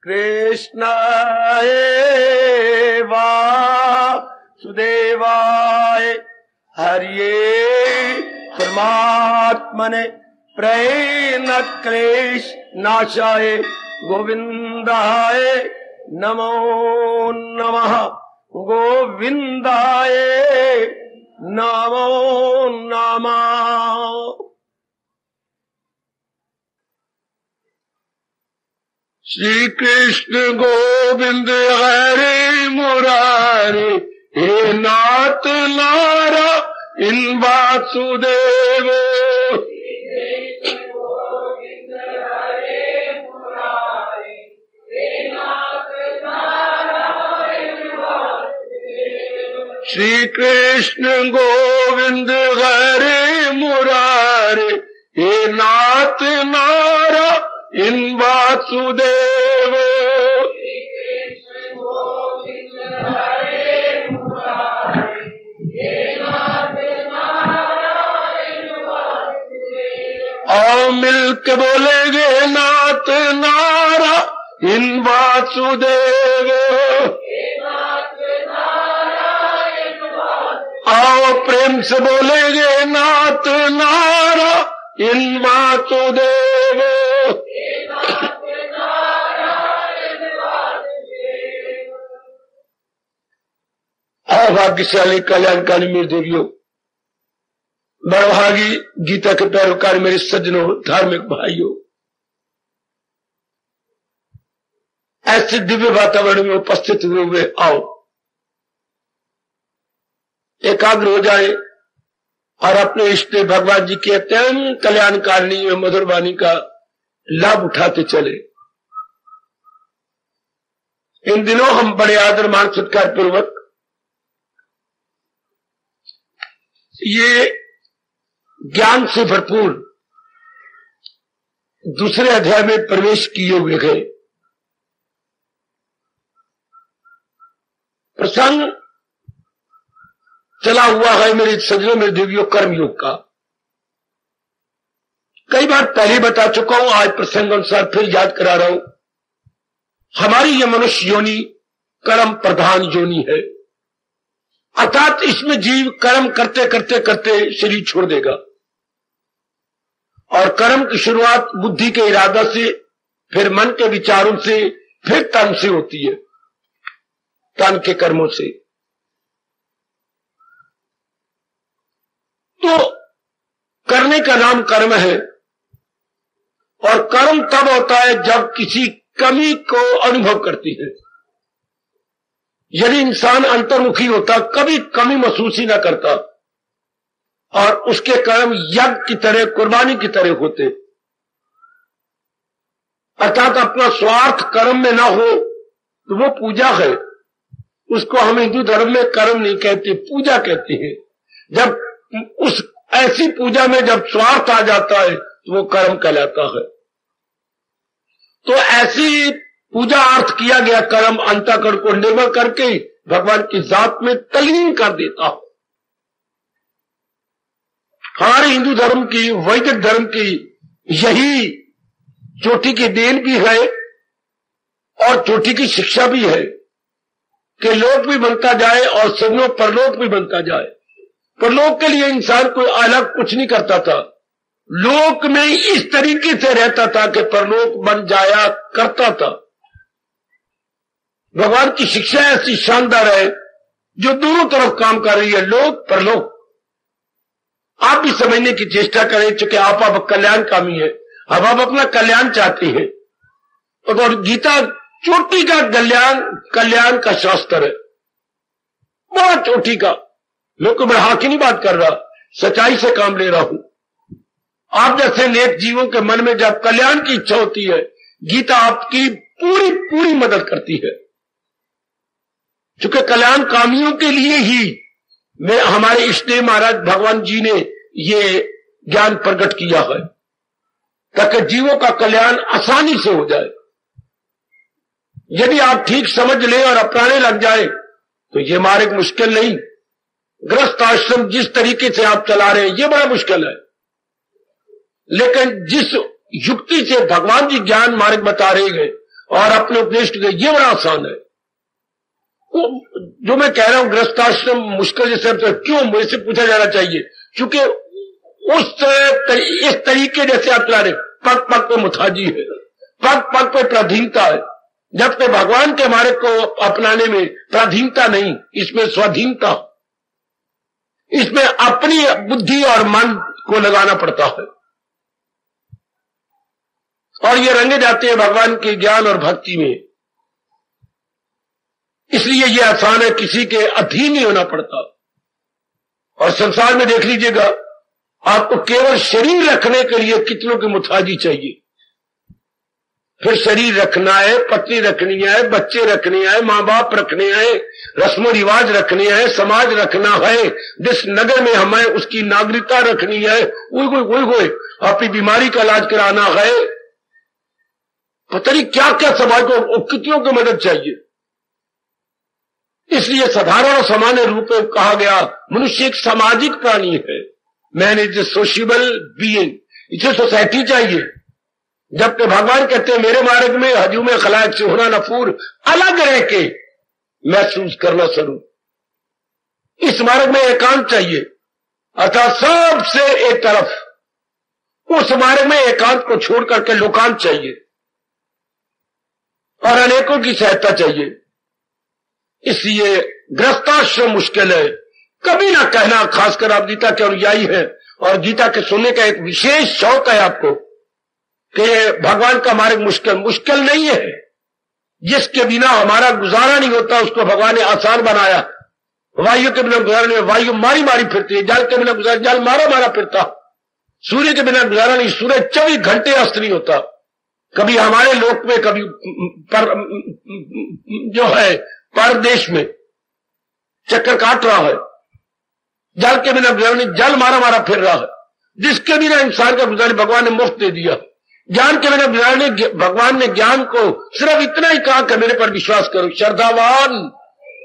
कृष्णाय वासुदेवाय हरिये परमात्मने प्रणतक्लेश नाशाय गोविंदाय नमो नमः। गोविंदाय नमो नमः। श्री कृष्ण गोविंद हरे मुरारी हे नाथ नारायण वासुदेव। श्री कृष्ण गोविंद हरे मुरारी हे नाथ नारायण वासुदेव। आओ मिलके बोलेंगे नाथ नारायण वासुदेव। आओ प्रेम से बोलेंगे नाथ नारायण वासुदेव। भाग्यशाली कल्याणकारी मेरे देवियों, बड़भागी गीता के पैरोकार मेरे सज्जनों, धार्मिक भाइयों, ऐसे दिव्य वातावरण में उपस्थित हुए आओ एकाग्र हो जाए और अपने इष्ट भगवान जी की अत्यंत कल्याणकारिणी एवं मधुर वाणी का लाभ उठाते चले। इन दिनों हम बड़े आदर मान सत्कार पूर्वक ये ज्ञान से भरपूर दूसरे अध्याय में प्रवेश किए हुए गए। प्रसंग चला हुआ है मेरे सज्जनों, मेरे देवियों, कर्मयोग का। कई बार पहले बता चुका हूं, आज प्रसंग अनुसार फिर याद करा रहा हूं। हमारी ये मनुष्य योनि कर्म प्रधान योनि है, अर्थात इसमें जीव कर्म करते करते करते शरीर छोड़ देगा। और कर्म की शुरुआत बुद्धि के इरादा से, फिर मन के विचारों से, फिर तन से होती है, तन के कर्मों से। तो करने का नाम कर्म है, और कर्म तब होता है जब किसी कमी को अनुभव करती है। यदि इंसान अंतर्मुखी होता, कभी कमी महसूस ही ना करता, और उसके कर्म यज्ञ की तरह, कुर्बानी की तरह होते, अर्थात अपना स्वार्थ कर्म में ना हो, तो वो पूजा है। उसको हम हिंदू धर्म में कर्म नहीं कहते, पूजा कहते हैं। जब उस ऐसी पूजा में जब स्वार्थ आ जाता है तो वो कर्म कहलाता है। तो ऐसी पूजा अर्थ किया गया कर्म अंतःकरण को निर्मल करके भगवान की जात में तल्लीन कर देता हो। हमारे हिंदू धर्म की, वैदिक धर्म की यही चोटी की देन भी है और चोटी की शिक्षा भी है कि लोक भी बनता जाए और सदनों परलोक भी बनता जाए। परलोक के लिए इंसान कोई अलग कुछ नहीं करता था, लोक में इस तरीके से रहता था कि परलोक बन जाया करता था। भगवान की शिक्षा ऐसी शानदार है जो दोनों तरफ काम कर रही है, लोक परलोक। आप भी समझने की चेष्टा करें, चूंकि आप कल्याणकामी है, अब आप अपना कल्याण चाहते हैं। और गीता चोटी का कल्याण का शास्त्र है, बड़ा चोटी का। लोग को मैं हाँ की नहीं बात कर रहा, सच्चाई से काम ले रहा हूं। आप जैसे नेक जीवों के मन में जब कल्याण की इच्छा होती है, गीता आपकी पूरी पूरी मदद करती है। चूंकि कल्याण कामियों के लिए ही मैं हमारे इष्टदेव महाराज भगवान जी ने ये ज्ञान प्रकट किया है, ताकि जीवों का कल्याण आसानी से हो जाए। यदि आप ठीक समझ ले और अपनाने लग जाए तो ये मार्ग मुश्किल नहीं। गृहस्थ आश्रम जिस तरीके से आप चला रहे हैं ये बड़ा मुश्किल है, लेकिन जिस युक्ति से भगवान जी ज्ञान मार्ग बता रहे हैं और अपने उपदेश के ये बड़ा आसान है। जो मैं कह रहा हूं गृहस्थाश्रम मुश्किल जैसे तो क्यों मुझसे पूछा जाना चाहिए, क्योंकि इस तरीके जैसे आप चला रहे, पग पग पे मुथाजी है, पग पग पे प्राधीनता है। जब तक भगवान के मार्ग को अपनाने में प्राधीनता नहीं, इसमें स्वाधीनता, इसमें अपनी बुद्धि और मन को लगाना पड़ता है, और ये रंगे जाते हैं भगवान के ज्ञान और भक्ति में। इसलिए ये आसान है, किसी के अधीन नहीं होना पड़ता। और संसार में देख लीजिएगा, आपको केवल शरीर रखने के लिए कितनों की मुथाजी चाहिए। फिर शरीर रखना है, पत्नी रखनी है, बच्चे रखने हैं, मां बाप रखने हैं, रस्मों रिवाज रखने हैं, समाज रखना है, जिस नगर में हमें उसकी नागरिकता रखनी है, कोई अपनी बीमारी का इलाज कराना है, पता नहीं क्या क्या समाज को कितनों की मदद चाहिए। इसलिए साधारण और सामान्य रूप में कहा गया मनुष्य एक सामाजिक प्राणी है। मैन इज ए सोशियबल बीइंग, इसे सोसाइटी चाहिए। जब तक भगवान कहते हैं मेरे मार्ग में हजूम खलायक से होना नफूर, अलग रह के महसूस करना शुरू। इस मार्ग में एकांत चाहिए, अर्थात सबसे एक तरफ, उस मार्ग में एकांत को छोड़ करके लोकांत चाहिए और अनेकों की सहायता चाहिए। इसलिए गृहस्थाश्रम मुश्किल है, कभी ना कहना, खासकर आप गीता के अनुयायी हैं और गीता के सुनने का एक विशेष शौक है आपको कि भगवान का मार्ग मुश्किल नहीं है। जिसके बिना हमारा गुजारा नहीं होता उसको भगवान ने आसान बनाया। वायु के बिना गुजारा नहीं, वायु मारी मारी फिरती है। जल के बिना गुजारा, जल मारा मारा फिरता। सूर्य के बिना गुजारा नहीं, सूर्य 24 घंटे अस्त नहीं होता। कभी हमारे लोक में, कभी जो है परदेश में चक्कर काट रहा है। जल के बिना गुजारा नहीं, जल मारा मारा फिर रहा है। जिसके बिना इंसान का गुजारा भगवान ने मुफ्त दे दिया। ज्ञान के बिना गुजारने, भगवान ने ज्ञान को सिर्फ इतना ही कहा कि मेरे पर विश्वास करो, श्रद्धावान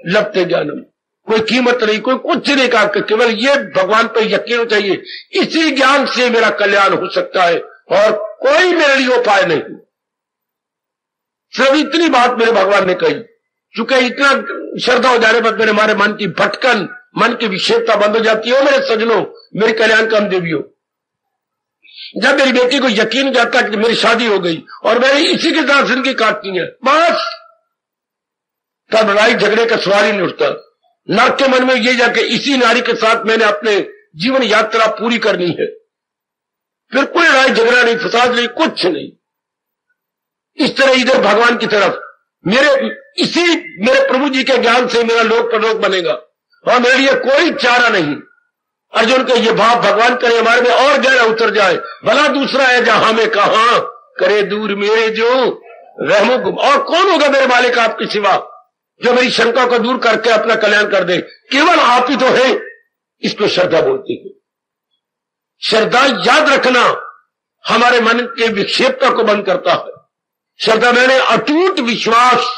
लभते ज्ञानम। कोई कीमत नहीं, कोई कुछ नहीं कहा, केवल ये भगवान पर यकीन चाहिए। इसी ज्ञान से मेरा कल्याण हो सकता है और कोई मेरे लिए उपाय नहीं। सिर्फ इतनी बात मेरे भगवान ने कही। चूंकि इतना श्रद्धा हो जाने पर मेरे हमारे मन की भटकन, मन की विक्षेपता बंद हो जाती है। मेरे सजनों, मेरे कल्याण काम देवियों, जब मेरी बेटी को यकीन हो जाता है कि मेरी शादी हो गई और मैंने इसी के साथ जिंदगी काटनी है, बस तब लड़ाई झगड़े का सवाल ही नहीं उठता। नर्क के मन में ये जाके इसी नारी के साथ मैंने अपने जीवन यात्रा पूरी करनी है। फिर कोई लड़ाई झगड़ा नहीं, फसाद नहीं, कुछ नहीं। इस तरह इधर भगवान की तरफ मेरे प्रभु जी के ज्ञान से मेरा लोक परलोक बनेगा और मेरे लिए कोई चारा नहीं। अर्जुन का ये भाव भगवान करे हमारे में और गहरा उतर जाए। भला दूसरा है जहां में कहा करे दूर मेरे जो रहमो गुम। और कौन होगा मेरे मालिक आपके सिवा जो मेरी शंका को दूर करके अपना कल्याण कर दे? केवल आप ही तो है। इसको श्रद्धा बोलती है। श्रद्धा, याद रखना, हमारे मन के विक्षेपता को बंद करता है। श्रद्धा मैंने अटूट विश्वास।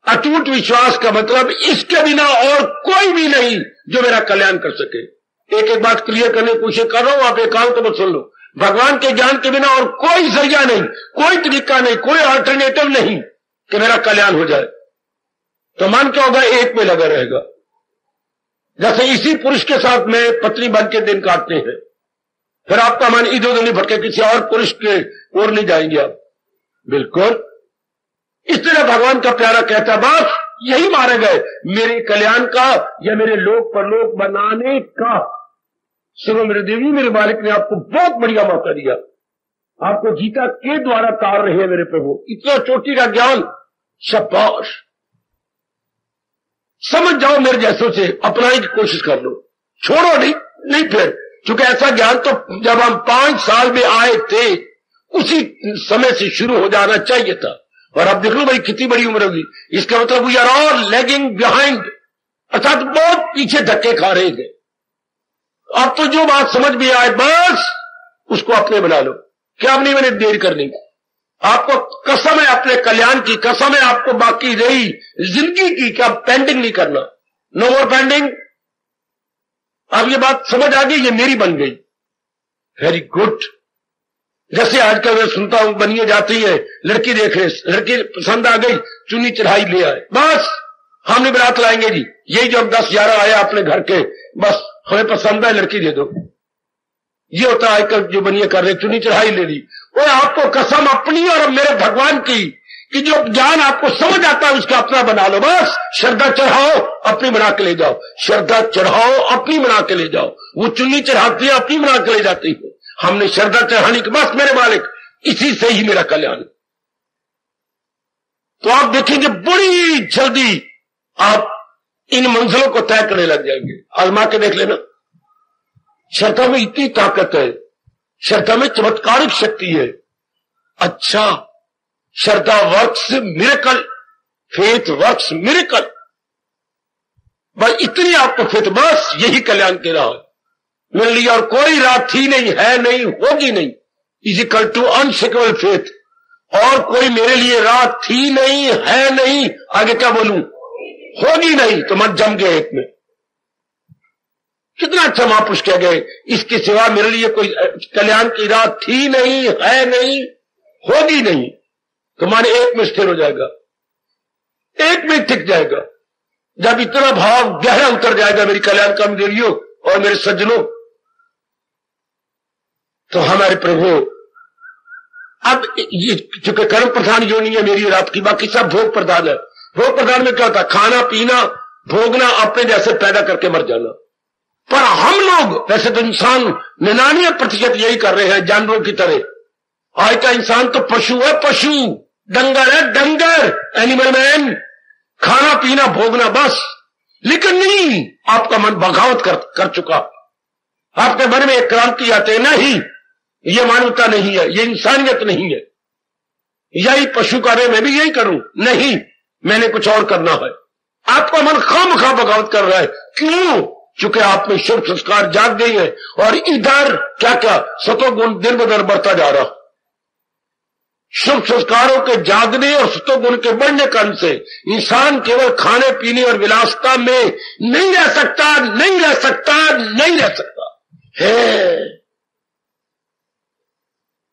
अटूट विश्वास का मतलब इसके बिना और कोई भी नहीं जो मेरा कल्याण कर सके। एक एक बात क्लियर करने की कोशिश कर रहा हूं, आप एकांत तो मत सुन लो। भगवान के ज्ञान के बिना और कोई जरिया नहीं, कोई तरीका नहीं, कोई अल्टरनेटिव नहीं कि मेरा कल्याण हो जाए। तो मन क्या होगा? एक में लगा रहेगा। जैसे इसी पुरुष के साथ में पत्नी बन के दिन काटते हैं, फिर आपका मन इधर उधर नहीं भटके, किसी और पुरुष के ओर नहीं जाएंगे आप। बिल्कुल इस तरह भगवान का प्यारा कहता, बस यही मारे गए मेरे कल्याण का या मेरे लोक परलोक बनाने का। सुनो मेरे देवी, मेरे मालिक ने आपको बहुत बढ़िया मौका दिया। आपको गीता के द्वारा तार रहे हैं मेरे प्रभु। इतना चोटी का ज्ञान, शाबाश। समझ जाओ, मेरे जैसों से अपनाने की कोशिश कर लो, छोड़ो नहीं फिर। क्योंकि ऐसा ज्ञान तो जब हम 5 साल में आए थे उसी समय से शुरू हो जाना चाहिए था। और अब देख लो भाई कितनी बड़ी उम्र होगी। इसका मतलब we are all lagging behind, अर्थात बहुत पीछे धक्के खा रहे थे। अब तो जो बात समझ में आए बस उसको अपने बना लो। क्या नहीं, मैंने देर करनी। आपको कसम है, अपने कल्याण की कसम है, आपको बाकी रही जिंदगी की क्या पेंडिंग नहीं करना। नो मोर पेंडिंग। अब ये बात समझ आ गई, ये मेरी बन गई। Very good. जैसे आजकल मैं सुनता हूं बनिए जाती है, लड़की देख रहे, लड़की पसंद आ गई, चुन्नी चढ़ाई ले आए, बस हमने बारात लाएंगे जी, यही जो 10-11 आया अपने घर के, बस हमें पसंद है लड़की दे दो। ये होता है आजकल जो बनिए कर रहे, चुन्नी चढ़ाई ले ली। और आपको कसम अपनी और मेरे भगवान की कि जो ज्ञान आपको समझ आता है उसका अपना बना लो, बस श्रद्धा चढ़ाओ अपनी बना के ले जाओ, श्रद्धा चढ़ाओ अपनी बना के ले जाओ। वो चुन्नी चढ़ाती है अपनी बना के ले जाती है, हमने श्रद्धा चढ़ाने की, बस मेरे मालिक इसी से ही मेरा कल्याण। तो आप देखेंगे बड़ी जल्दी आप इन मंजिलों को तय करने लग जाएंगे। आजमा के देख लेना, श्रद्धा में इतनी ताकत है, श्रद्धा में चमत्कारिक शक्ति है। अच्छा, shraddha works miracle, faith works miracle, बस इतनी आपको फेथ, बस यही कल्याण के राह मिल लिया। और कोई राह थी नहीं, है नहीं, होगी नहीं, is equal to unshakable faith. और कोई मेरे लिए राह थी नहीं, है नहीं, आगे क्या बोलूं, होगी नहीं, तो मत जम गए एक में। कितना अच्छा महापुरुष कह गए, इसके सिवा मेरे लिए कोई कल्याण की राह थी नहीं, है नहीं, होगी नहीं, तो माने एक में स्थिर हो जाएगा, एक में टिक जाएगा। जब इतना भाव गहरा उतर जाएगा मेरी कल्याण का देवियों और मेरे सज्जनों, तो हमारे प्रभु अब ये चूंकि कर्म प्रधान योनि है मेरी और आपकी, बाकी सब भोग प्रधान है। भोग प्रधान में क्या होता है, खाना पीना भोगना, अपने जैसे पैदा करके मर जाना। पर हम लोग वैसे तो इंसान 99% यही कर रहे हैं जानवरों की तरह। आज का इंसान तो पशु है, पशु, डंगर है, डंगर, एनिमल मैन, खाना पीना भोगना बस। लेकिन नहीं, आपका मन बगावत कर चुका, आपके मन में एक क्रांति आते हैं, नहीं ये मानवता नहीं है, ये इंसानियत नहीं है, यही पशु कार्य मैं भी यही करूं, नहीं मैंने कुछ और करना है। आपका मन खामखा बगावत कर रहा है, क्यों? चूंकि आप में शुभ संस्कार जाग गई है और इधर क्या क्या सतोगुण दिन ब दिन बढ़ता जा रहा। शुभ संस्कारों के जागने और सतोगुण के बढ़ने कारण से इंसान केवल खाने पीने और विलासता में नहीं रह सकता, नहीं रह सकता, नहीं रह सकता है।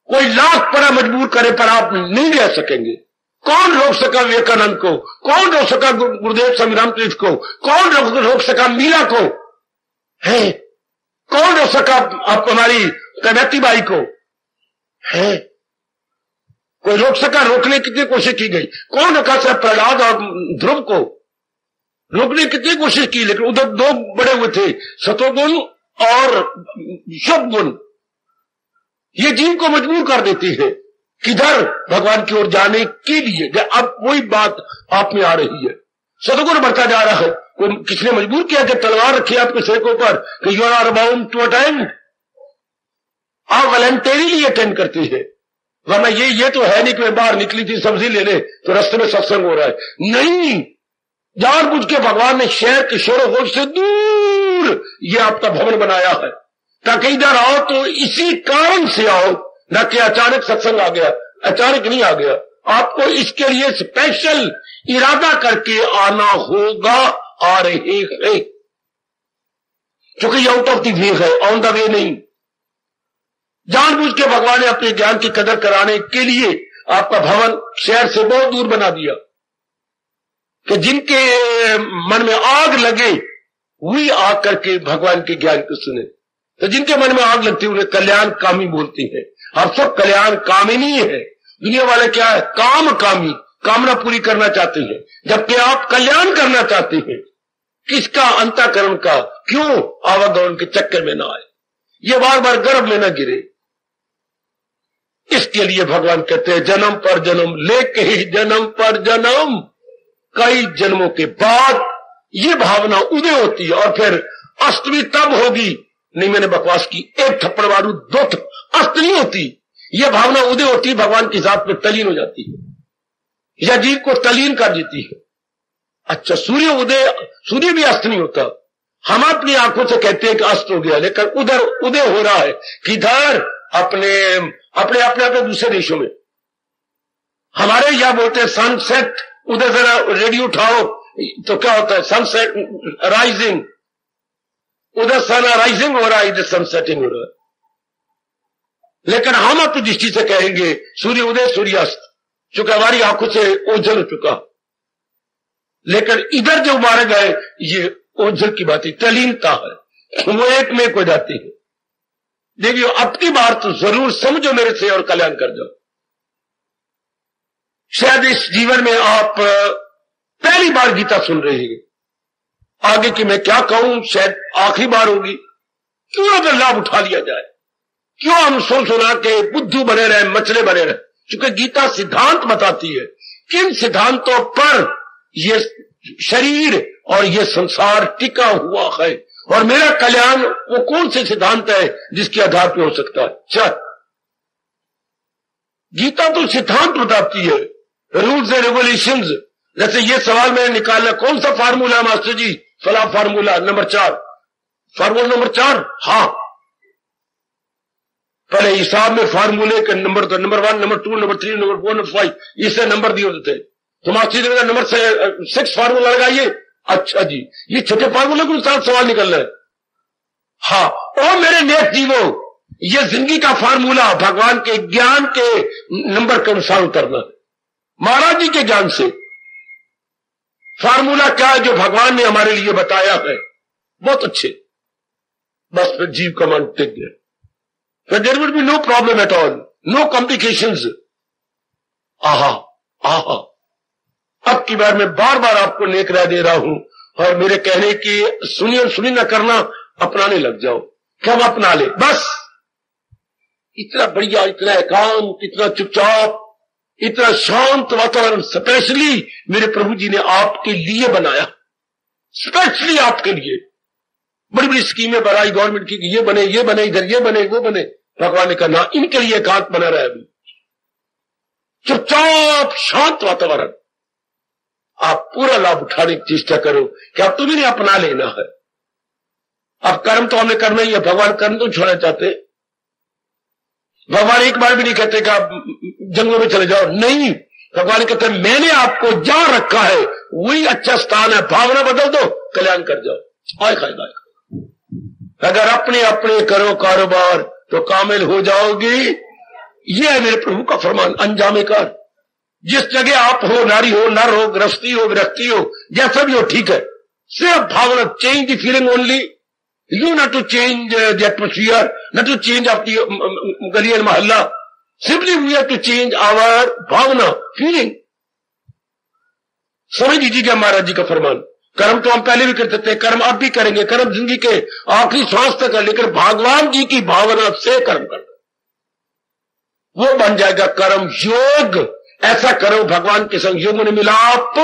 कोई लाख परा मजबूर करे पर आप नहीं रह सकेंगे। कौन रोक सका विवेकानंद को, कौन रोक सका गुरुदेव स्वामी रामकृष्ण को, कौन रोक सका मीरा को, है कौन रोक सका आप हमारी कवयत्रीबाई को, है कोई रोक सका? रोकने की कितनी कोशिश की गई, कौन रोका सका? प्रहलाद और ध्रुव को रोकने की कितनी कोशिश की, लेकिन उधर दो बड़े हुए थे, सतोगुण और शुभ गुण। ये जीव को मजबूर कर देती है किधर भगवान की ओर जाने के लिए। अब वही बात आप में आ रही है, सतगुण बढ़ता जा रहा है। कोई किसने मजबूर किया कि तलवार रखी आपके सिर के ऊपर कि you are bound to attend, आप वॉलंटरीली अटेंड करती है। वरना ये तो है नहीं कि मैं बाहर निकली थी सब्जी लेने तो रास्ते में सत्संग हो रहा है, नहीं, जानबूझ के भगवान ने शहर के शोर गोल से दूर ये आपका भवन बनाया है ताकि इधर आओ तो इसी कारण से आओ, न कि अचानक सत्संग आ गया, अचानक नहीं आ गया, आपको इसके लिए स्पेशल इरादा करके आना होगा। आ रहे हैं क्योंकि ये आउट ऑफ द वे है, ऑन द वे नहीं। जानबूझ के भगवान ने अपने ज्ञान की कदर कराने के लिए आपका भवन शहर से बहुत दूर बना दिया कि जिनके मन में आग लगे वही आग करके भगवान के ज्ञान को सुने। तो जिनके मन में आग लगती है उन्हें कल्याण कामी बोलती है। आप सब कल्याण कामिनी है। दुनिया वाले क्या है, काम कामी, कामना पूरी करना चाहते हैं, जबकि आप कल्याण करना चाहते हैं। किसका? अंतःकरण का। क्यों? आवागमन के चक्कर में ना आए, ये बार बार गर्भ में ना गिरे। इसके लिए भगवान कहते हैं जन्म पर जन्म लेके ही जन्म पर जन्म, कई जन्मों के बाद ये भावना उदय होती है। और फिर अष्टमी तब होगी, नहीं मैंने बकवास की, एक थप्पड़ मारू दो अष्ट नहीं होती, यह भावना उदय होती है, भगवान की जात में तलीन हो जाती है या जीव को तलीन कर देती है। अच्छा, सूर्य उदय, सूर्य भी अस्त नहीं होता। हम अपनी आंखों से कहते हैं कि अस्त हो गया, लेकिन उधर उदय हो रहा है। किधर? अपने अपने अपने अपने दूसरे देशों में। हमारे यहां बोलते हैं सनसेट, उधर जरा रेडियो उठाओ तो क्या होता है, सनसेट राइजिंग, उधर सन राइजिंग हो रहा है, इधर सनसेटिंग हो रहा है। लेकिन हम अपनी दृष्टि से कहेंगे सूर्य उदय सूर्यास्त, चूंकि हमारी आंखों से ओझल हो चुका। लेकिन इधर जो मार्ग है ये ओझल की बात है, तलीनता है, वो एक में हो जाती है। देखिए अब की बार तो जरूर समझो मेरे से और कल्याण कर जाओ। शायद इस जीवन में आप पहली बार गीता सुन रहे हैं, आगे की मैं क्या कहूं शायद आखिरी बार होगी। क्यों अगर लाभ उठा लिया जाए, क्यों हम सुना के बुद्धू बने रहे, मचले बने रहे। क्योंकि गीता सिद्धांत बताती है किन सिद्धांतों पर ये शरीर और ये संसार टिका हुआ है, और मेरा कल्याण वो कौन से सिद्धांत है जिसके आधार पर हो सकता है। अच्छा, गीता तो सिद्धांत बताती है, रूल्स एंड रेगुलेशंस। जैसे ये सवाल मैंने निकाला, कौन सा फार्मूला मास्टर जी, फला फार्मूला नंबर 4, फार्मूला नंबर 4। हाँ, पहले हिसाब में फार्मूले के नंबर तो number 1, number 2, number 3, number 4, number 5 इससे नंबर दिए होते थे। तो मास्टर जी ने नंबर 6 फार्मूला लगाइए। अच्छा जी, ये छोटे फार्मूले के साथ सवाल निकल रहे हैं। हाँ, और मेरे नेक जीवो, ये जिंदगी का फार्मूला भगवान के ज्ञान के नंबर के अनुसार उतरना है, महाराज जी के ज्ञान से। फार्मूला क्या है जो भगवान ने हमारे लिए बताया है, बहुत अच्छे। बस फिर जीव कमांड टिक गया, फिर there will be no problem at all, no complications. आहा आहा, अब की बार मैं बार बार आपको नेक राय दे रहा हूं, और मेरे कहने की सुनी और सुनी ना करना, अपनाने लग जाओ। क्या हम अपना ले बस। इतना बढ़िया, इतना एकांत, इतना चुपचाप, इतना शांत वातावरण स्पेशली मेरे प्रभु जी ने आपके लिए बनाया, स्पेशली आपके लिए। बड़ी बड़ी स्कीमें बनाई गवर्नमेंट की, ये बने, ये बने, इधर ये बने, वो बने। भगवान ने कहा ना, इनके लिए एकांत बना रहा है अभी, चुपचाप शांत वातावरण। आप पूरा लाभ उठाने की चेष्टा करो कि अब तुम्हें नहीं अपना लेना है। अब कर्म तो हमने करना ही है, भगवान कर्म तो छोड़ना चाहते। भगवान एक बार भी नहीं कहते कि आप जंगलों में चले जाओ, नहीं। भगवान कहते हैं मैंने आपको जहां रखा है वही अच्छा स्थान है, भावना बदल दो, कल्याण कर जाओ। आए खाएगा, अगर अपने अपने करो कारोबार तो कामिल हो जाओगी। ये है मेरे प्रभु का फरमान, अंजामे कार। जिस जगह आप हो, नारी हो, नर हो, गृहस्थी हो, विरक्ति हो, जैसा भी हो ठीक है, सिर्फ भावना, change the feeling only, you not to change the atmosphere, not to change of the gali and mohalla, simply we have to change our bhavana, feeling. समझ लीजिएगा महाराज जी का फरमान। कर्म तो हम पहले भी करते थे, कर्म अब भी करेंगे, कर्म जिंदगी के आखिरी सांस तक है, लेकिन भगवान जी की भावना से कर्म करना, वो बन जाएगा कर्म योग। ऐसा करो भगवान के संग योग में मिलाप,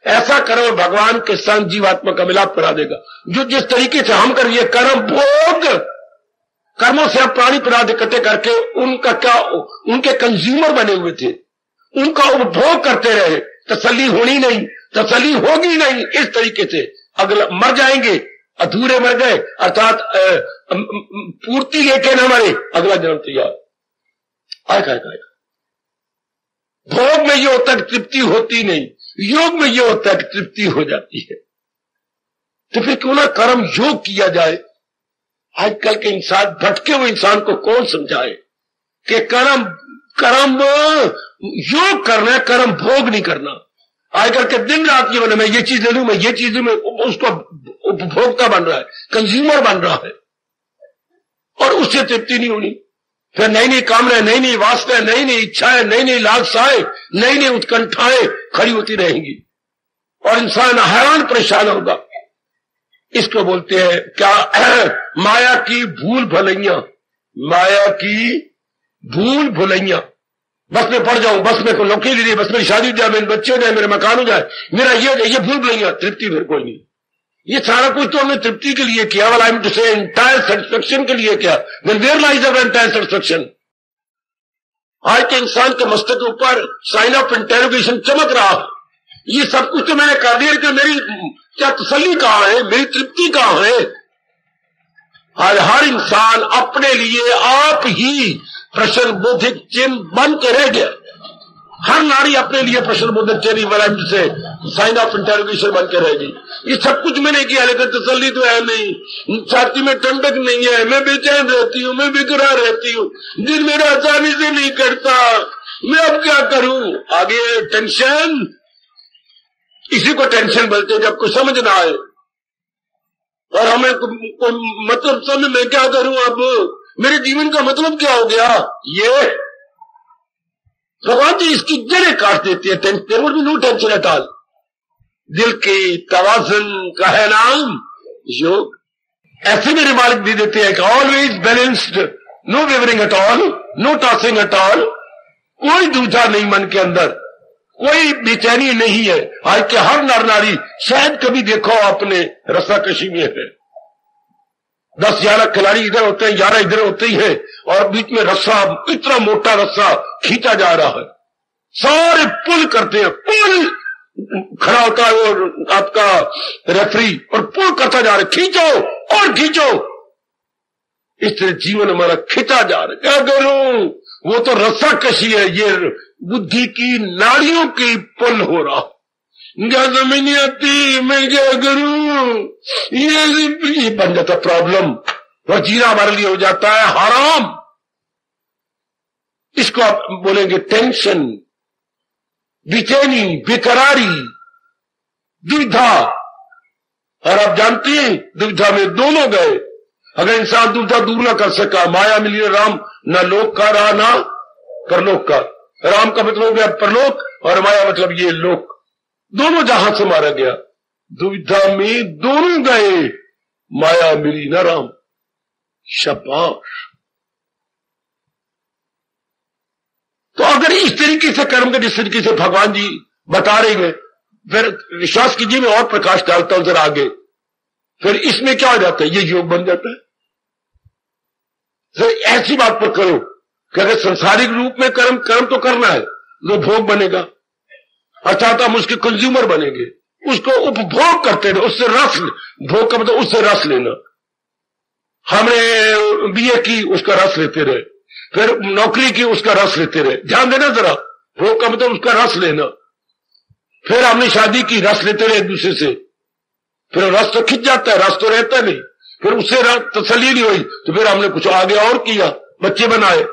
ऐसा करो भगवान के संग जीवात्मा का मिलाप करा देगा। जो जिस तरीके से हम करिए कर्म भोग, कर्मों से हम प्राणी पदार्थ इकट्ठे करके उनका क्या, उनके कंज्यूमर बने हुए थे, उनका उपभोग करते रहे, तसल्ली होनी नहीं, तसल्ली होगी नहीं। इस तरीके से अगला मर जाएंगे, अधूरे मर गए, अर्थात पूर्ति लेके न मरे, अगला जन्म तैयार। आएगा भोग में ये होता है कि तृप्ति होती नहीं, योग में ये होता है कि तृप्ति हो जाती है। तो फिर क्यों ना कर्म योग किया जाए। आजकल के इंसान, भटके हुए इंसान को कौन समझाए कि कर्म योग करना है, कर्म भोग नहीं करना। आजकल के दिन रात ये बने, मैं ये चीज ले लूं, मैं ये चीज लूं, मैं उसको उपभोक्ता बन रहा है, कंज्यूमर बन रहा है, और उससे तृप्ति नहीं होनी। फिर नई नई कामनाएं, नई नई वासनाएं, नई नई इच्छाएं, नई नई लालसाएं, नई नई उत्कंठाएं खड़ी होती रहेंगी, और इंसान हैरान परेशान होगा। इसको बोलते हैं क्या, माया की भूल भुलैया, माया की भूल भुलैया। बस में पड़ जाऊं, बस में को नौकरी ले ली, बस मेरी शादी हो जाए, मेरे बच्चे हो जाए, मेरे मकान हो जाए, मेरा ये भूल भुलैया, तृप्ति फिर कोई नहीं। ये सारा कुछ तो हमने तृप्ति के लिए किया, वाला आई टू से एंटायर सेटिस्फेक्शन के लिए किया। Then where lies our entire satisfaction. आज के इंसान के मस्तक के ऊपर साइन ऑफ इंटेरोगेशन चमक रहा है। ये सब कुछ तो मैंने कर दिया, कि मेरी क्या तसल्ली कहां है, मेरी तृप्ति कहां है। हर इंसान अपने लिए आप ही प्रश्न बोधिक चिन्ह बन के रह गया। हर नारी अपने लिए प्रश्न बोधक चेरी वैलेंट से साइन ऑफ इंटेरोगेशन बन के रहेगी। ये सब कुछ मैंने किया लेकिन तसल्ली तो है नहीं, छाती में ठंडक नहीं है, मैं बेचैन रहती हूँ, मैं बेकरार रहती हूँ, दिल मेरा आसानी से नहीं करता, मैं अब क्या करूं? आगे टेंशन, इसी को टेंशन बोलते जब कुछ समझ ना आए और हमें मतलब समझ मैं क्या करूं, अब मेरे जीवन का मतलब क्या हो गया। ये भगवान जी इसकी जड़ें काट देती है। There would be no tension at all. दिल की तवाज़ुन का है नाम योग। ऐसे मेरे मालिक भी देते हैं कि always balanced, no wavering at all, no tossing at all, कोई दूसरा नहीं मन के अंदर, कोई बेचैनी नहीं है। आज के हर नर नारी शायद कभी देखो आपने रस्साकशी में है, 10-11 खिलाड़ी इधर होते हैं, 11 इधर होते ही है और बीच में रस्सा, इतना मोटा रस्सा खींचा जा रहा है, सारे पुल करते हैं, पुल खड़ा होता है वो आपका रेफरी और पुल करता जा रहा है, खींचो और खींचो। इस तरह जीवन हमारा खींचा जा रहा है। क्या करूं? वो तो रस्सा कशी है, ये बुद्धि की नाड़ियों की पुल हो रहा। क्या समझ नहीं आती, मैं क्या करूं? ये बन जाता प्रॉब्लम और जीना हमारे लिए हो जाता है हराम। इसको आप बोलेंगे टेंशन, बेचैनी, बेकरारी, दुविधा। और आप जानते हैं दुविधा में दोनों गए। अगर इंसान दुविधा दूर ना कर सका, माया मिली राम, ना लोक का रहा ना परलोक का। राम का मतलब हो गया परलोक और माया मतलब ये लोक, दोनों जहां से मारा गया। दुविधा में दोनों गए, माया मिली ना राम। शाबाश। तो अगर इस तरीके से कर्म के जिस तरीके से भगवान जी बता रहे हैं, फिर विश्वास कीजिए मैं और प्रकाश डालता हूं जरा आगे, फिर इसमें क्या हो जाता है, ये योग बन जाता है। सर ऐसी बात पर करो कि अगर संसारिक रूप में कर्म तो करना है, वो भोग बनेगा, अर्थात हम उसके कंज्यूमर बनेंगे, उसको उपभोग करते रहे, उससे रस, भोग का मतलब उससे रस लेना। हमने बीए की, उसका रस लेते रहे, फिर नौकरी की, उसका रस लेते रहे। ध्यान देना जरा, भोग का मतलब उसका रस लेना। फिर हमने शादी की, रस लेते रहे एक दूसरे से, फिर रस तो खिंच जाता है, रस तो रहता नहीं, फिर उससे तसल्ली नहीं हुई तो फिर हमने कुछ आगे और किया, बच्चे बनाए,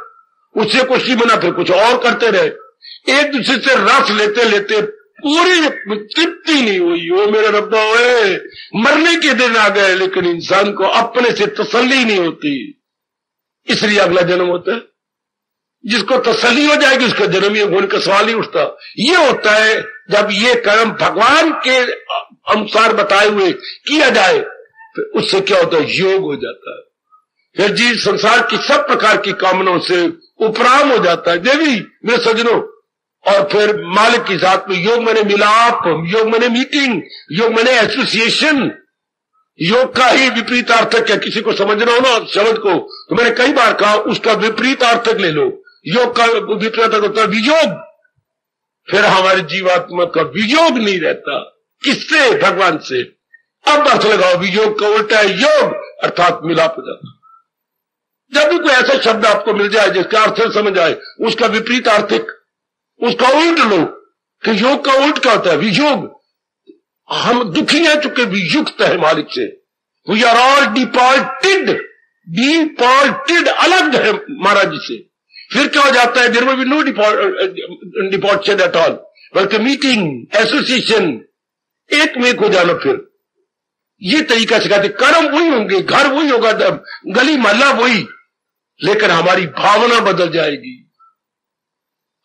उससे कुछ नहीं बना, फिर कुछ और करते रहे। एक दूसरे से रस लेते लेते पूरी तृप्ति नहीं हुई। वो मेरा रब्बा है, मरने के दिन आ गए लेकिन इंसान को अपने से तसल्ली नहीं होती, इसलिए अगला जन्म होता है। जिसको तसल्ली हो जाएगी उसका जन्म ही होने का सवाल ही उठता। ये होता है जब ये कर्म भगवान के अनुसार बताए हुए किया जाए, फिर उससे क्या होता है, योग हो जाता है। फिर जी संसार की सब प्रकार की कामनाओं से उपराम हो जाता है। देवी मेरे सजनों, और फिर मालिक की जात में योग मैंने मिलाप, योग मैंने मीटिंग, योग मैंने एसोसिएशन। योग का ही विपरीत अर्थक है, किसी को समझना हो ना शब्द को, तो मैंने कई बार कहा उसका विपरीत अर्थक ले लो। योग का विपरीत अर्थक होता है वियोग। फिर हमारे जीवात्मा का वियोग नहीं रहता, किससे? भगवान से। अब अर्थ लगाओ, वियोग का उल्टा है योग, अर्थात मिलाप हो जाता। जब भी कोई ऐसा शब्द आपको मिल जाए जिसका अर्थ समझ आए, उसका विपरीत अर्थक, उसका उल्ट लो कि योग का उल्ट क्या होता है, वियोग। हम दुखी हैं चुके वियुक्त है मालिक से। वी आर ऑल डिपार्टेड, अलग है महाराज जी से। फिर क्या हो जाता है, there will be no departure at all, बल्कि मीटिंग, एसोसिएशन, एक में एक हो जाना। फिर ये तरीका सिखाते, कर्म वही होंगे, घर वही होगा, गली मोहल्ला वही, लेकिन हमारी भावना बदल जाएगी,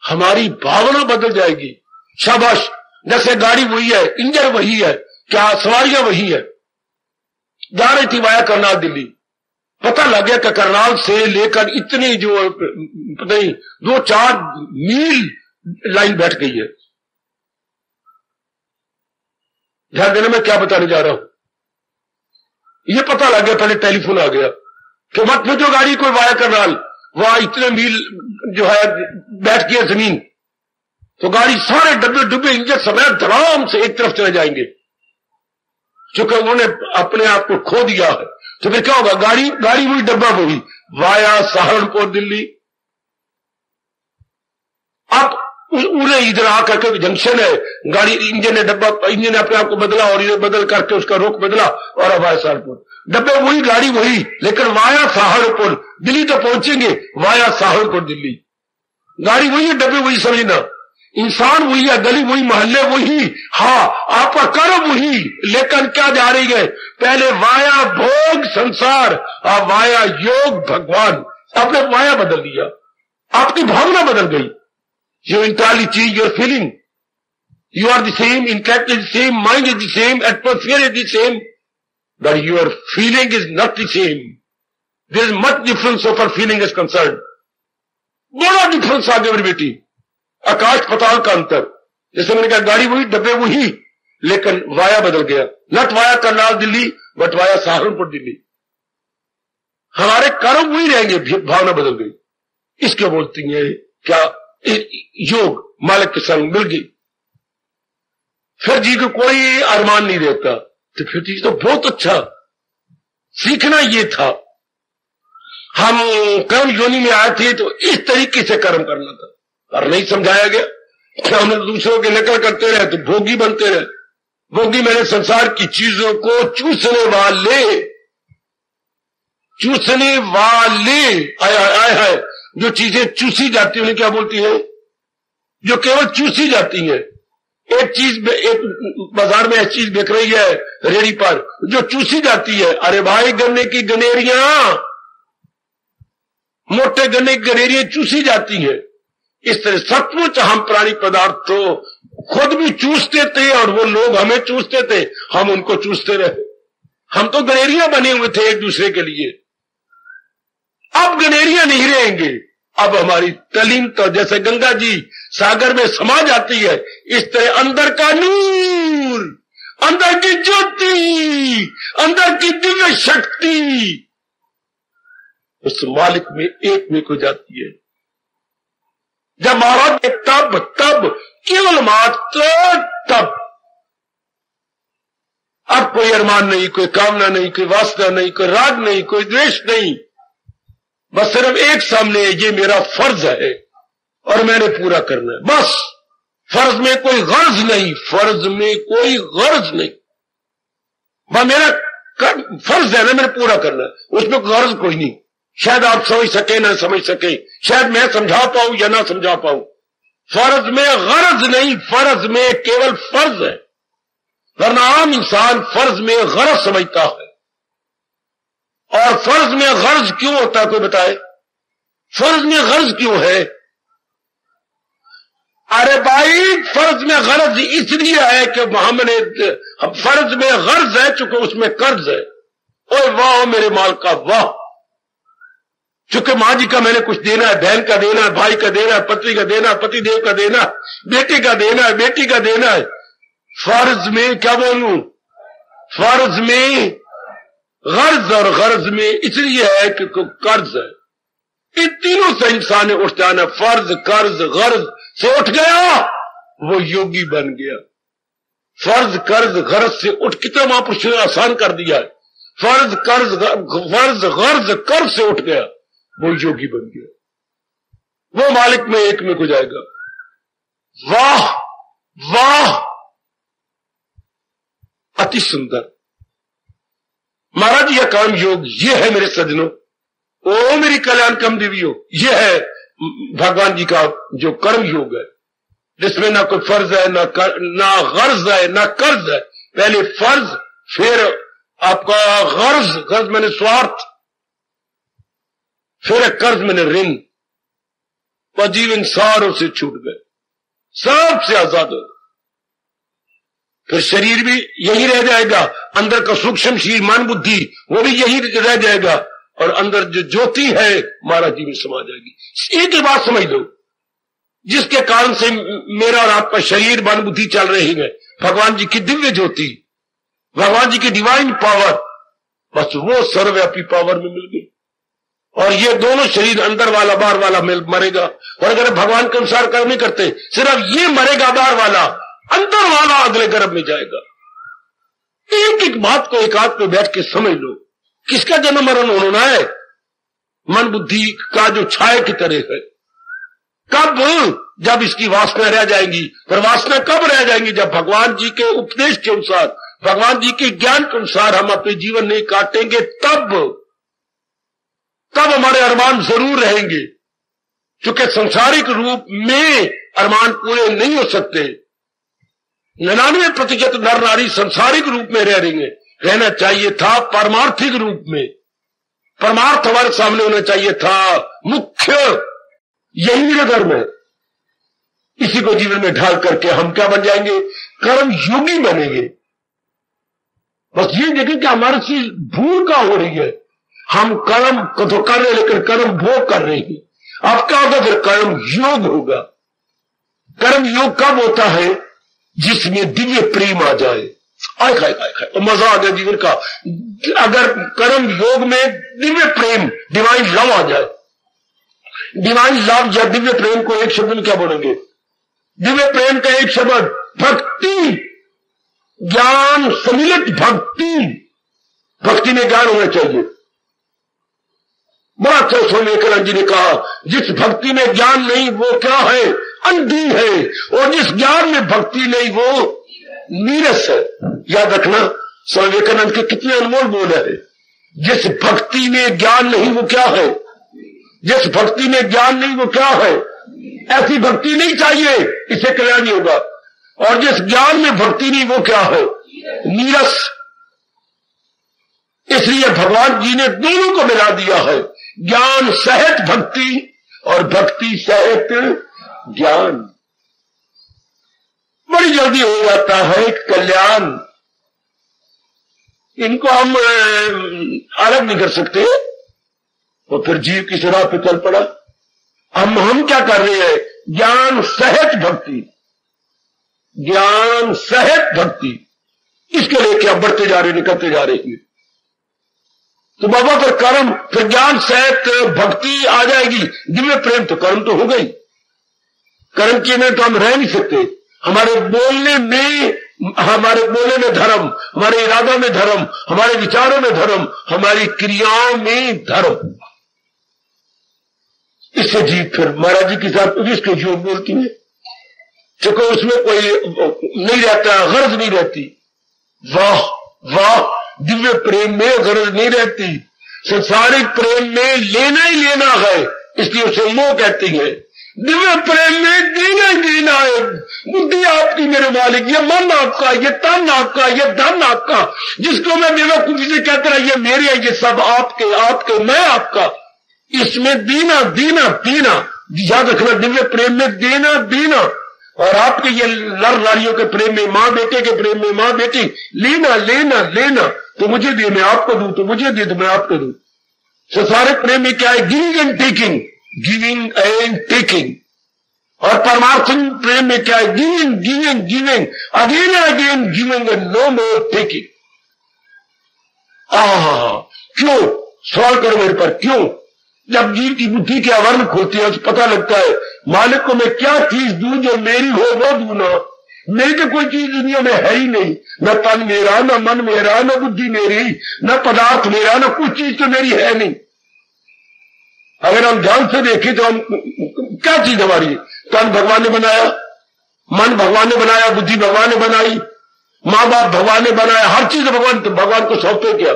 हमारी भावना बदल जाएगी। शाबाश। जैसे गाड़ी वही है, इंजन वही है, क्या सवारियां वही है। जा रही थी वाया करनाल दिल्ली, पता लग गया कि करनाल से लेकर इतनी जो पता नहीं 2-4 मील लाइन बैठ गई है। ध्यान देना मैं क्या बताने जा रहा हूं। ये पता लग गया, पहले टेलीफोन आ गया कि मत भेजो गाड़ी कोई वाया करनाल, वहां इतने मील जो है बैठ गई है जमीन, तो गाड़ी सारे डब्बे डुब्बे इंजन समय धड़ाम से एक तरफ चले जाएंगे, क्योंकि उन्होंने अपने आप को खो दिया है। तो फिर क्या होगा, गाड़ी वही डब्बा वही, वाया सहारनपुर दिल्ली। अब उन्हें इधर आकर के जंक्शन है, गाड़ी इंजन ने अपने आप को बदला और इधर बदल करके उसका रुख बदला और अब वाया सहारनपुर। डब्बे वही, गाड़ी वही, लेकिन वाया सहारनपुर। दिल्ली तो पहुंचेंगे, वाया सहारनपुर दिल्ली। गाड़ी वही है, डब्बे वही, समझना। इंसान वही है, गली वही, मोहल्ले वही, हाँ आपका कर्म वही, लेकिन क्या जा रही है? पहले वाया भोग संसार, अब वाया योग भगवान। आपने वाया बदल दिया, आपकी भावना बदल गई। You entirely change your feeling. You are the same, intellect is the same, mind is the same, atmosphere is the same, but your feeling is not the same. There is much difference so far feeling is concerned. बड़ा difference आ गया मेरी बेटी, आकाश पताल का अंतर। जैसे मैंने कहा गाड़ी वही, डब्बे वही, लेकिन वाया बदल गया। Not via Karnal Delhi, but via Saharanpur Delhi. हमारे कर्म वही रहेंगे, भावना बदल गई। इसके बोलती है क्या? योग मालिक के संग मिल गई, फिर जी को कोई अरमान नहीं रहता। तो फिर जी तो बहुत अच्छा। सीखना ये था, हम कर्म योनि में आए थे तो इस तरीके से कर्म करना था, पर नहीं समझाया गया। हम दूसरों की नकल करते रहे तो भोगी बनते रहे। भोगी मैंने संसार की चीजों को चूसने वाले आया है। जो चीजें चूसी जाती हैं क्या बोलती है? जो केवल चूसी जाती है। एक चीज, एक बाजार में एक चीज बिक रही है रेडी पर, जो चूसी जाती है। अरे भाई, गन्ने की गनेरियां, मोटे गन्ने की गनेरियां चूसी जाती है। इस तरह सचमुच हम प्राणी पदार्थ तो खुद भी चूसते थे और वो लोग हमें चूसते थे, हम उनको चूसते रहे। हम तो गनेरियां बने हुए थे एक दूसरे के लिए। अब गनेरियां नहीं रहेंगे, अब हमारी तलीनता जैसे गंगा जी सागर में समा जाती है, इस तरह अंदर का नूर, अंदर की ज्योति, अंदर की दिव्य शक्ति उस मालिक में एक में हो जाती है। जब महाराज ने तब केवल मात्र तब, अब कोई अरमान नहीं, कोई कामना नहीं, कोई वासना नहीं, कोई राग नहीं, कोई द्वेष नहीं, बस सिर्फ एक सामने, ये मेरा फर्ज है और मैंने पूरा करना है। बस फर्ज में कोई गर्ज नहीं, फर्ज में कोई गर्ज नहीं, बस मेरा फर्ज है ना, मैंने पूरा करना है, उसमें गर्ज कोई नहीं। शायद आप समझ सके ना समझ सके, शायद मैं समझा पाऊं या ना समझा पाऊं। फर्ज में गर्ज नहीं, फर्ज में केवल फर्ज है। वरना आम इंसान फर्ज में गर्ज समझता है। और फर्ज में गर्ज क्यों होता है, कोई बताए? फर्ज में गर्ज क्यों है? अरे भाई, फर्ज में गर्ज इसलिए है कि हमने, फर्ज में गर्ज है चूंकि उसमें कर्ज है। ओए वाह मेरे माल का वाह, चूंकि मां जी का मैंने कुछ देना है, बहन का देना है, भाई का देना है, पति का देना है, पतिदेव का देना है, बेटे का देना है, बेटी का देना है। फर्ज में क्या बोलूं, फर्ज में गर्ज और गर्ज में इसलिए है कि कर्ज है। इन तीनों से इंसान ने उठ जाना। फर्ज, कर्ज, गर्ज से उठ गया, वो योगी बन गया। फर्ज, कर्ज, गर्ज से उठ, कितना महापुरुषों ने आसान कर दिया है। फर्ज, कर्ज, गर्ज, कर्ज से उठ गया, वो योगी बन गया। वो मालिक में एक में हो जाएगा। वाह वाह, अति सुंदर। महाराज यह काम योग ये है मेरे सज्जनों, ओ मेरी कल्याण कम देवियों, ये है भगवान जी का जो कर्म योग है, जिसमें ना कोई फर्ज है, ना गर्ज है, ना कर्ज है। पहले फर्ज, फिर आपका गर्ज, गर्ज मैंने स्वार्थ, फिर कर्ज मैंने ऋण, और जीवन सारों से छूट गए, सबसे आजाद हो। फिर शरीर भी यही रह जाएगा, अंदर का सूक्ष्म शरीर, मन, बुद्धि, वो भी यही रह जाएगा, और अंदर जो ज्योति है महाराज जी में समा जाएगी। एक ही बात समझ लो, जिसके कारण से मेरा और आपका शरीर, मन, बुद्धि चल रही है, भगवान जी की दिव्य ज्योति, भगवान जी की डिवाइन पावर, बस वो सर्वव्यापी पावर में मिल गई। और ये दोनों शरीर, अंदर वाला बाहर वाला मरेगा। और अगर भगवान के अनुसार कर्म नहीं करते, सिर्फ ये मरेगा बाहर वाला, अंदर वाला अगले गर्भ में जाएगा। एक एक बात को एक हाथ पे बैठ के समझ लो, किसका जन्म मरण होना है? मन बुद्धि का जो छाया की तरह है। कब? जब इसकी वासना रह जाएंगी। पर वासना कब रह जाएंगी? जब भगवान जी के उपदेश के अनुसार, भगवान जी के ज्ञान के अनुसार हम अपने जीवन नहीं काटेंगे, तब हमारे अरमान जरूर रहेंगे। क्योंकि सांसारिक रूप में अरमान पूरे नहीं हो सकते। 99% नर नारी सांसारिक रूप में रह रही है। रहना चाहिए था परमार्थिक रूप में। परमार्थ हमारे सामने होना चाहिए था मुख्य। यही मेरा धर्म है। इसी को जीवन में ढाल करके हम क्या बन जाएंगे? कर्म योगी बनेंगे। बस ये देखें कि हमारे से भूल क्या हो रही है। हम कर्म को तो कर रहे, लेकिन कर्म भोग कर रहे हैं। अब क्या होगा? फिर कर्म योग होगा। कर्म योग कब होता है? जिसमें दिव्य प्रेम आ जाए। आय खाए खाए खाए तो मजा आ गया जीवन का। अगर कर्म योग में दिव्य प्रेम, डिवाइन लव आ जाए। डिवाइन लव या दिव्य प्रेम को एक शब्द में क्या बोलेंगे? दिव्य प्रेम का एक शब्द भक्ति, ज्ञान सम्मिलित भक्ति। भक्ति में ज्ञान होना चाहिए। बड़ा अच्छा स्वामी विवेकानंद जी ने कहा, जिस भक्ति में ज्ञान नहीं वो क्या है? अंधी है। और जिस ज्ञान में भक्ति नहीं वो नीरस है। याद रखना, स्वामी विवेकानंद के कितने अनमोल बोल है। जिस भक्ति में ज्ञान नहीं वो क्या है? जिस भक्ति में ज्ञान नहीं वो क्या है? ऐसी भक्ति नहीं चाहिए, इसे कल्याण नहीं होगा। और जिस ज्ञान में भक्ति नहीं वो क्या है? नीरस। इसलिए भगवान जी ने दोनों को मिला दिया है, ज्ञान सहित भक्ति और भक्ति सहित ज्ञान। बड़ी जल्दी हो जाता है कल्याण। इनको हम अलग नहीं कर सकते। तो फिर जीव की राह पे चल पड़ा। हम क्या कर रहे हैं? ज्ञान सहित भक्ति, ज्ञान सहित भक्ति, इसके लेके हम बढ़ते जा रहे, निकलते जा रहे हैं। तो बाबा फिर कर्म, फिर ज्ञान सहित भक्ति आ जाएगी। दिव्य प्रेम तो कर्म तो हो गई। कर्म के में तो हम रह नहीं सकते। हमारे बोलने में धर्म, हमारे इरादा में धर्म, हमारे विचारों में धर्म, हमारी क्रियाओं में धर्म। इससे जीव फिर महाराज जी के साथ इसको योग बोलती है। चूंकि उसमें कोई नहीं रहता, गर्ज नहीं रहती। वाह वाह, दिव्य प्रेम में गर्ज नहीं रहती। संसारिक प्रेम में लेना ही लेना है, इसलिए उसे मोह कहती है। दिव्य प्रेम में देना ही देना है। बुद्धि आपकी मेरे मालिक, ये मन आपका, ये तन आपका, ये धन आपका। जिसको मैं बेवकूफी से कहता रहा ये मेरे है, ये सब आपके, आपके, मैं आपका। इसमें देना देना देना, याद रखना, दिव्य प्रेम में देना देना। और आपके ये नर नारियों के प्रेम में, मां बेटे के प्रेम में मां बेटी, लेना लेना लेना। तो मुझे दे, मैं आपको दूं, तो मुझे दे, तो मैं आपको दूं। संसारिक प्रेम में क्या है? Giving and taking, giving and taking. और परमार्थिक प्रेम में क्या है? Giving giving giving, again and again giving and no more taking. क्यों? सवाल करो मेरे पर, क्यों? जब जीव की बुद्धि के आवरण खोलती है तो पता लगता है मालिक को मैं क्या चीज दूं जो मेरी हो वो दूं ना। मेरी तो कोई चीज दुनिया में है ही नहीं। न तन मेरा, न मन मेरा, न बुद्धि मेरी, न पदार्थ मेरा, न कुछ चीज तो मेरी है नहीं। अगर हम ध्यान से देखें तो हम क्या चीज हमारी? तन भगवान ने बनाया, मन भगवान ने बनाया, बुद्धि भगवान ने बनाई, मां बाप भगवान ने बनाया, हर चीज भगवान को सौंपे क्या?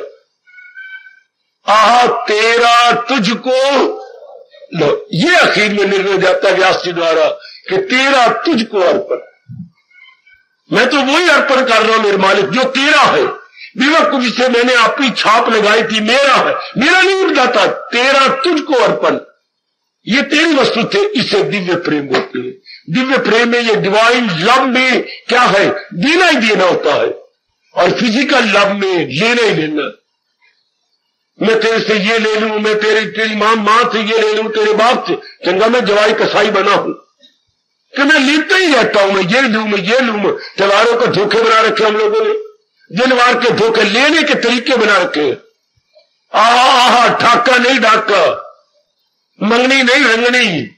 आहा तेरा तुझको लो, ये आखिर में निर्णय जाता है व्यास जी द्वारा कि तेरा तुझको अर्पण। मैं तो वही अर्पण कर रहा हूं मेरे मालिक जो तेरा है। बेवकूफी से मैंने आपकी छाप लगाई थी, मेरा है, मेरा नहीं उठ जाता, तेरा तुझको अर्पण। ये तेरी वस्तु थे, इससे दिव्य प्रेम होते हैं। दिव्य प्रेम में, ये डिवाइन लव में क्या है? देना ही देना होता है। और फिजिकल लव में लेना ही लेना। मैं तेरे से ये ले लूं, मैं तेरी मां से ये ले लूं, तेरे बाप से। चंगा मैं जवाई कसाई बना हूं कि मैं लेता ही रहता हूं, मैं ये लूं, मैं ये लूं। त्योहारों को धोखे बना रखे हम लोगों ने, दिनवार के धोखे लेने के तरीके बना रखे। आहा ठाका नहीं ढाका, मंगनी नहीं रंगनी,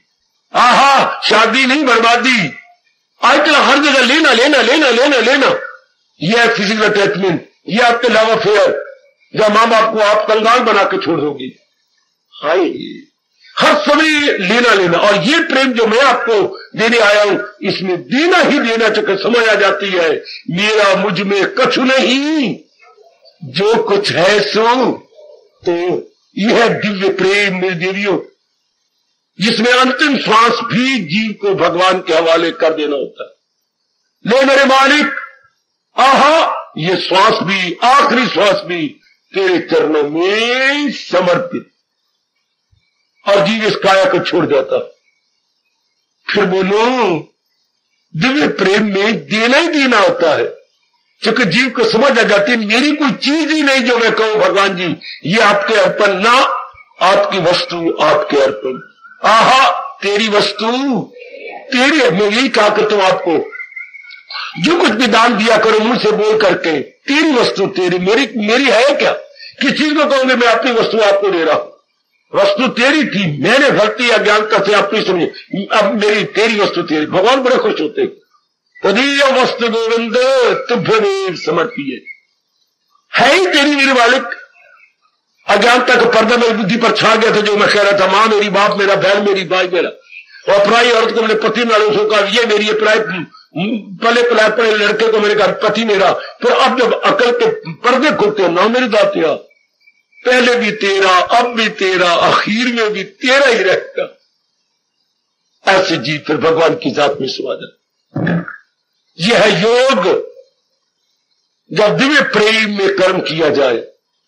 आहा शादी नहीं बर्बादी। आजकल हर जगह लेना लेना लेना लेना लेना। यह है फिजिकल अटैचमेंट, यह आपके लव अफेयर, जब मां बाप को आप कंगाल बना के छोड़ दोगी। हाय, हर समय लेना लेना। और ये प्रेम जो मैं आपको देने आया हूं, इसमें देना ही देना चक्कर समझ आ जाती है। मेरा मुझ में कछु नहीं, जो कुछ है सो तो यह है दिव्य प्रेम मेरी देवियों, जिसमें अंतिम श्वास भी जीव को भगवान के हवाले कर देना होता है। ले मेरे मालिक, आहा, ये श्वास भी, आखिरी श्वास भी तेरे चरणों में समर्पित। और जीव इस काया को छोड़ जाता। फिर बोलो, दिव्य प्रेम में देना ही देना होता है, क्योंकि जीव को समझ आ जाती है मेरी कोई चीज ही नहीं जो मैं कहूं भगवान जी ये आपके अर्पण, ना आपकी वस्तु आपके अर्पण। आहा, तेरी वस्तु तेरे, मैं यही कहा करता हूं आपको, जो कुछ भी दान दिया करो मुंह से बोल करके, तेरी वस्तु तेरी, मेरी है क्या? किस चीज को कहोगे मैं अपनी वस्तु आपको दे रहा हूं? वस्तु तेरी थी, मैंने गलती अज्ञानता से अपनी समझी, अब मेरी तेरी वस्तु तेरी। भगवान बड़े खुश होते, तदीय वस्तु गोविंद तुभ्यमेव समर्पिए, है ही तेरी मेरे मालिक। अज्ञानता का पर्दा मेरी बुद्धि पर छा गया था, जो मैं कह रहा था मां मेरी, बाप मेरा, बहन मेरी, भाई मेरा, और पराई औरत को मैंने पति नालों का, ये मेरी, ये पराई पले पले लड़के को मैंने कहा पति मेरा। फिर अब जब अकल के पर्दे खुलते, ना मेरे दातिया, पहले भी तेरा, अब भी तेरा, आखिर में भी तेरा ही रहेगा। ऐसे जी फिर भगवान की जात में समा जाता। यह है योग, जब दिव्य प्रेम में कर्म किया जाए।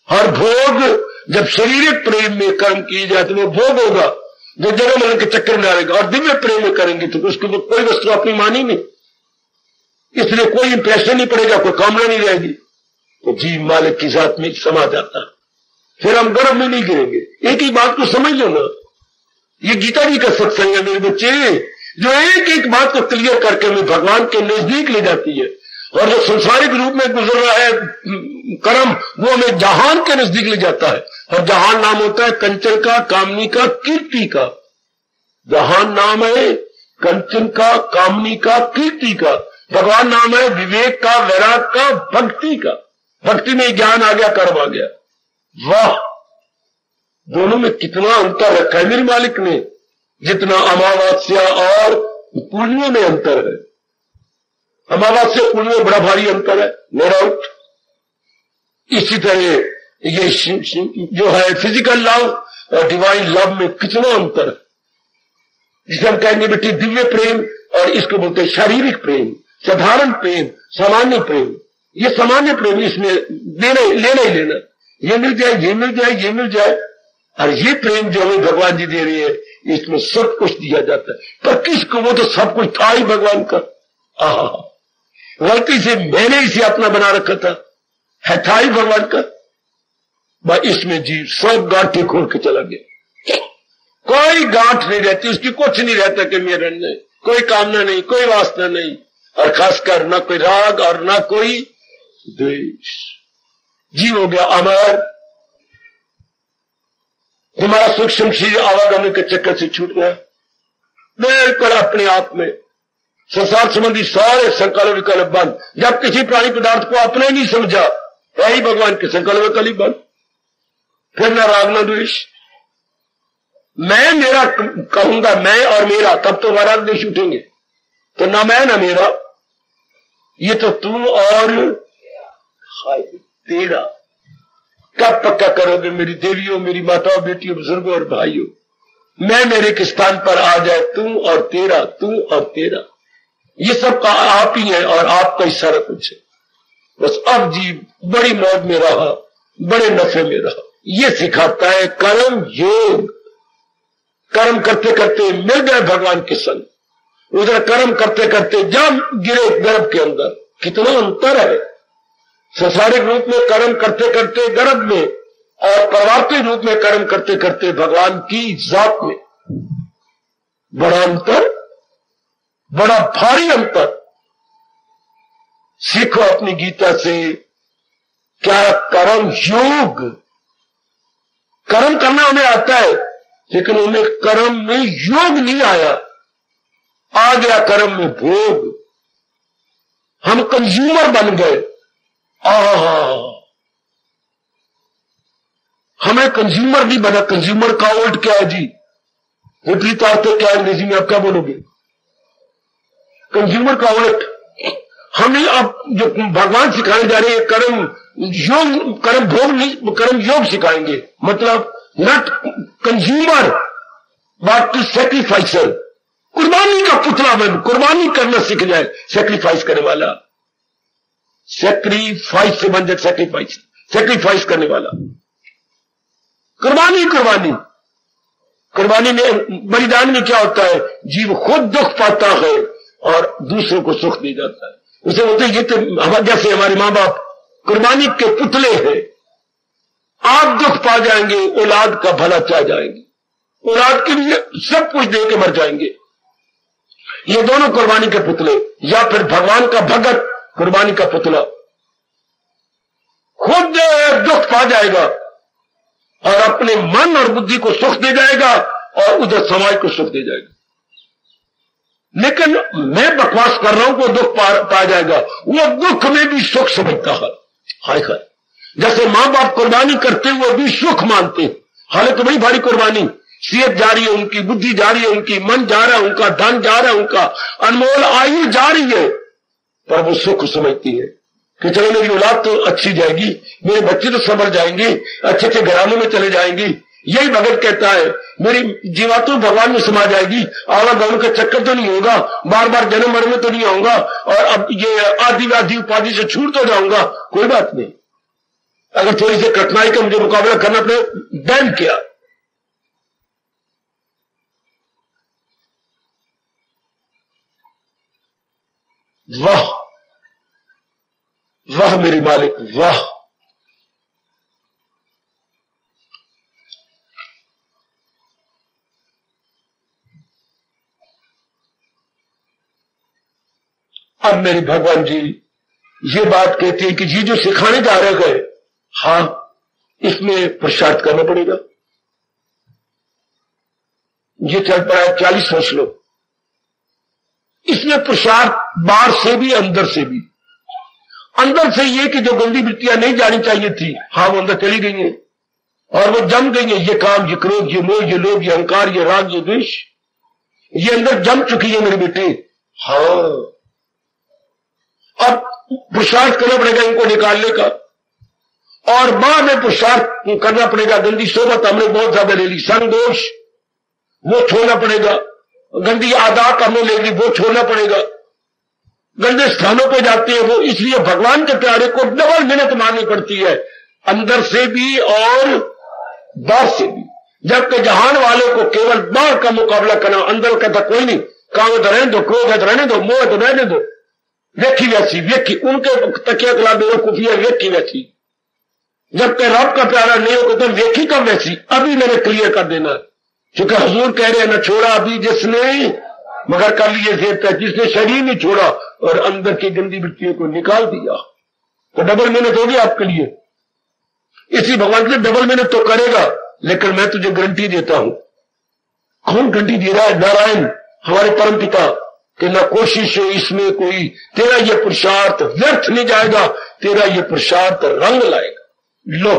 हर भोग जब शारीरिक प्रेम में कर्म किया जाए तो वो भोग होगा, जो जगह मन के चक्कर में आएगा। और दिव्य प्रेम में करेंगे तो उसको तो कोई वस्तु अपनी मानी नहीं, इसलिए कोई इंप्रेशन नहीं पड़ेगा, कोई कामना नहीं रहेगी, तो जीव मालिक की जात में समा जाता। फिर हम गर्भ में नहीं गिरेंगे। एक ही बात को समझ लो ना, ये गीता जी का सत्संग है मेरे बच्चे, जो एक एक बात को क्लियर करके हमें भगवान के नजदीक ले जाती है। और जो संसारिक रूप में गुजर रहा है कर्म, वो हमें जहान के नजदीक ले जाता है। और जहान नाम होता है कंचन का, कामनी का, कीर्ति का। जहान नाम है कंचन का, कामनी का, कीर्ति का। भगवान नाम है विवेक का, वैराग का, भक्ति का। भक्ति में ज्ञान आ गया, कर्म आ गया। वाह, दोनों में कितना अंतर रखा है मेरे मालिक ने, जितना अमावस्या और पूर्णिमा में अंतर है। अमावस्या पूर्णिमा में बड़ा भारी अंतर है, नो डाउट। इसी तरह ये जो है फिजिकल लव और डिवाइन लव में कितना अंतर है, जिसे हम कहेंगे बेटी दिव्य प्रेम, और इसको बोलते हैं शारीरिक प्रेम, साधारण प्रेम, सामान्य प्रेम। ये सामान्य प्रेम, इसमें लेना ही लेना, ये मिल जाए, ये मिल जाए, ये मिल जाए। और ये प्रेम जो हमें भगवान जी दे रही है, इसमें सब कुछ दिया जाता है। पर किसको? वो तो सब कुछ था ही भगवान का। गलती से मैंने इसे अपना बना रखा था, है था ही भगवान का। भाई इसमें जीव सब गांठें खोल के चला गया, कोई गांठ नहीं रहती उसकी, कुछ नहीं रहता कि मेरे नहीं, कोई कामना नहीं, कोई वासना नहीं, और खासकर ना कोई राग और ना कोई द्वेष। जीव हो गया अमर। हमारा सूक्ष्म शरीर आवागमन के चक्कर से छूट गया, बिल्कुल अपने आप में संसार संबंधी सारे संकल्प विकल्प बंद। जब किसी प्राणी पदार्थ को अपने नहीं समझा, यही भगवान के संकल्प विकल्प बंद। फिर न राग न द्वेष, मैं मेरा कहूंगा, मैं और मेरा, तब तो राग द्वेष उठेंगे। तो ना मैं ना मेरा, ये तो तू और तेरा। कब पक्का करोगे मेरी देवियों, मेरी माताओं, बेटियों, बुजुर्गों और भाइयों? मैं मेरे के स्थान पर आ जाए, तू और तेरा, तू और तेरा, ये सब का आप ही है और आपका ही सारा कुछ है। बस अब जीव बड़ी मौज में रहा, बड़े नफे में रहा। ये सिखाता है कर्म योग। कर्म करते करते मिल गए भगवान के संग, उधर कर्म करते करते जब गिरे गर्भ के अंदर। कितना अंतर है संसारिक रूप में कर्म करते करते गर्भ में, और परमार्थिक रूप में कर्म करते करते भगवान की जात में। बड़ा अंतर, बड़ा भारी अंतर। सीखो अपनी गीता से क्या कर्म योग। कर्म करना हमें आता है, लेकिन उन्हें कर्म में योग नहीं आया, आ गया कर्म में भोग। हम कंज्यूमर बन गए। हमें कंज्यूमर नहीं बना। कंज्यूमर का उल्ट क्या है जी? विपरीत अर्थ क्या अंग्रेजी में आप क्या बोलोगे? कंज्यूमर का उलट। हमें अब जो भगवान सिखाने जा रहे हैं कर्म योग, कर्म भोग नहीं, कर्म योग सिखाएंगे। मतलब नॉट कंज्यूमर बट सैक्रिफाइसर, कुर्बानी का पुतला बन, कुर्बानी करना सीख जाए, सैक्रिफाइस करने वाला, सैक्रिफाइस से बन जाए सैक्रिफाइस, सैक्रिफाइस करने वाला। कुर्बानी कुर्बानी कुर्बानी में, बलिदान में क्या होता है, जीव खुद दुख पाता है और दूसरों को सुख दे जाता है। उसे बोलते हैं ये तो जैसे हमारे मां बाप कुर्बानी के पुतले हैं, आप दुख पा जाएंगे, औलाद का भला चाह जाएंगे, औलाद के लिए सब कुछ दे के मर जाएंगे। ये दोनों कुर्बानी के पुतले, या फिर भगवान का भगत कुर्बानी का पुतला, खुद दुख पा जाएगा और अपने मन और बुद्धि को सुख दे जाएगा और उधर समाज को सुख दे जाएगा। लेकिन मैं बकवास कर रहा हूं, वो दुख पा जाएगा, वो दुख में भी सुख समझता है। हाय हाय, जैसे मां बाप कुर्बानी करते हुए भी सुख मानते, हालांकि बड़ी भारी कुर्बानी, सेहत जा रही है उनकी, बुद्धि जा रही है उनकी, मन जा रहा है उनका, धन जा रहा है उनका, अनमोल आयु जा रही है, पर वो सुख समझती है कि चलो मेरी औलाद तो अच्छी जाएगी, मेरे बच्चे तो संभल जाएंगे, अच्छे अच्छे घरानों में चले जाएंगे। यही भगत कहता है मेरी जीवात्मा भगवान में समा जाएगी, आवागमन का चक्कर तो नहीं होगा, बार बार जन्म मरण में तो नहीं आऊंगा, और अब ये आदि व्याधि उपाधि से छूट तो जाऊंगा, कोई बात नहीं। अगर थोड़ी सी कठिनाई का मुझे मुकाबला करना पड़े, बैन किया। वाह वाह मेरे मालिक, वाह। अब मेरे भगवान जी ये बात कहती है कि जी जो सिखाने जा रहे गए, हाँ इसमें पुरुषार्थ करना पड़ेगा। ये चल पड़ा है 40वां श्लोक, इसमें पुरुषार्थ बाहर से भी अंदर से भी। अंदर से ये कि जो गंदी वृत्तियां नहीं जानी चाहिए थी, हाँ वो अंदर चली गई है और वो जम गई है। ये काम, ये क्रोध, ये मोह, ये लोभ, ये अहंकार, ये राग, ये द्वेष, ये अंदर जम चुकी है मेरे बेटे। हाँ अब पुरुषार्थ करना पड़ेगा इनको निकालने का, और बाद में पुरुषार्थ करना पड़ेगा। गंदी सोबत हमने बहुत ज्यादा ले ली, संग दोष वो छोड़ना पड़ेगा, गंदी आदत हमने ले ली वो छोड़ना पड़ेगा, गंदे स्थानों पे जाते हैं वो। इसलिए भगवान के प्यारे को डबल मेहनत मारनी पड़ती है, अंदर से भी और बाहर से भी। जबकि जहान वाले को केवल बाहर का मुकाबला करना, अंदर का था कोई नहीं, काम तो रहने दो, क्रोध है तो रहने दो, मोह तो रहने दो, वेखी वैसी वेखी, उनके तकिया कला बेवकूफिया वेखी वैसी। जबकि रब का प्यारा नहीं हो तो वेखी कब वैसी। अभी मैंने क्लियर कर देना, क्योंकि हुजूर कह रहे हैं न छोड़ा अभी जिसने, मगर कर लिए जेब पे, जिसने शरीर नहीं छोड़ा और अंदर की गंदी वृत्तियों को निकाल दिया, तो डबल मेहनत होगी आपके लिए। इसी भगवान से डबल मेहनत तो करेगा, लेकिन मैं तुझे गारंटी देता हूं। कौन गारंटी दे रहा है? नारायण हमारे परम पिता, कि न कोशिश हो इसमें कोई, तेरा ये पुरुषार्थ व्यर्थ नहीं जाएगा, तेरा ये पुरुषार्थ रंग लाएगा। लो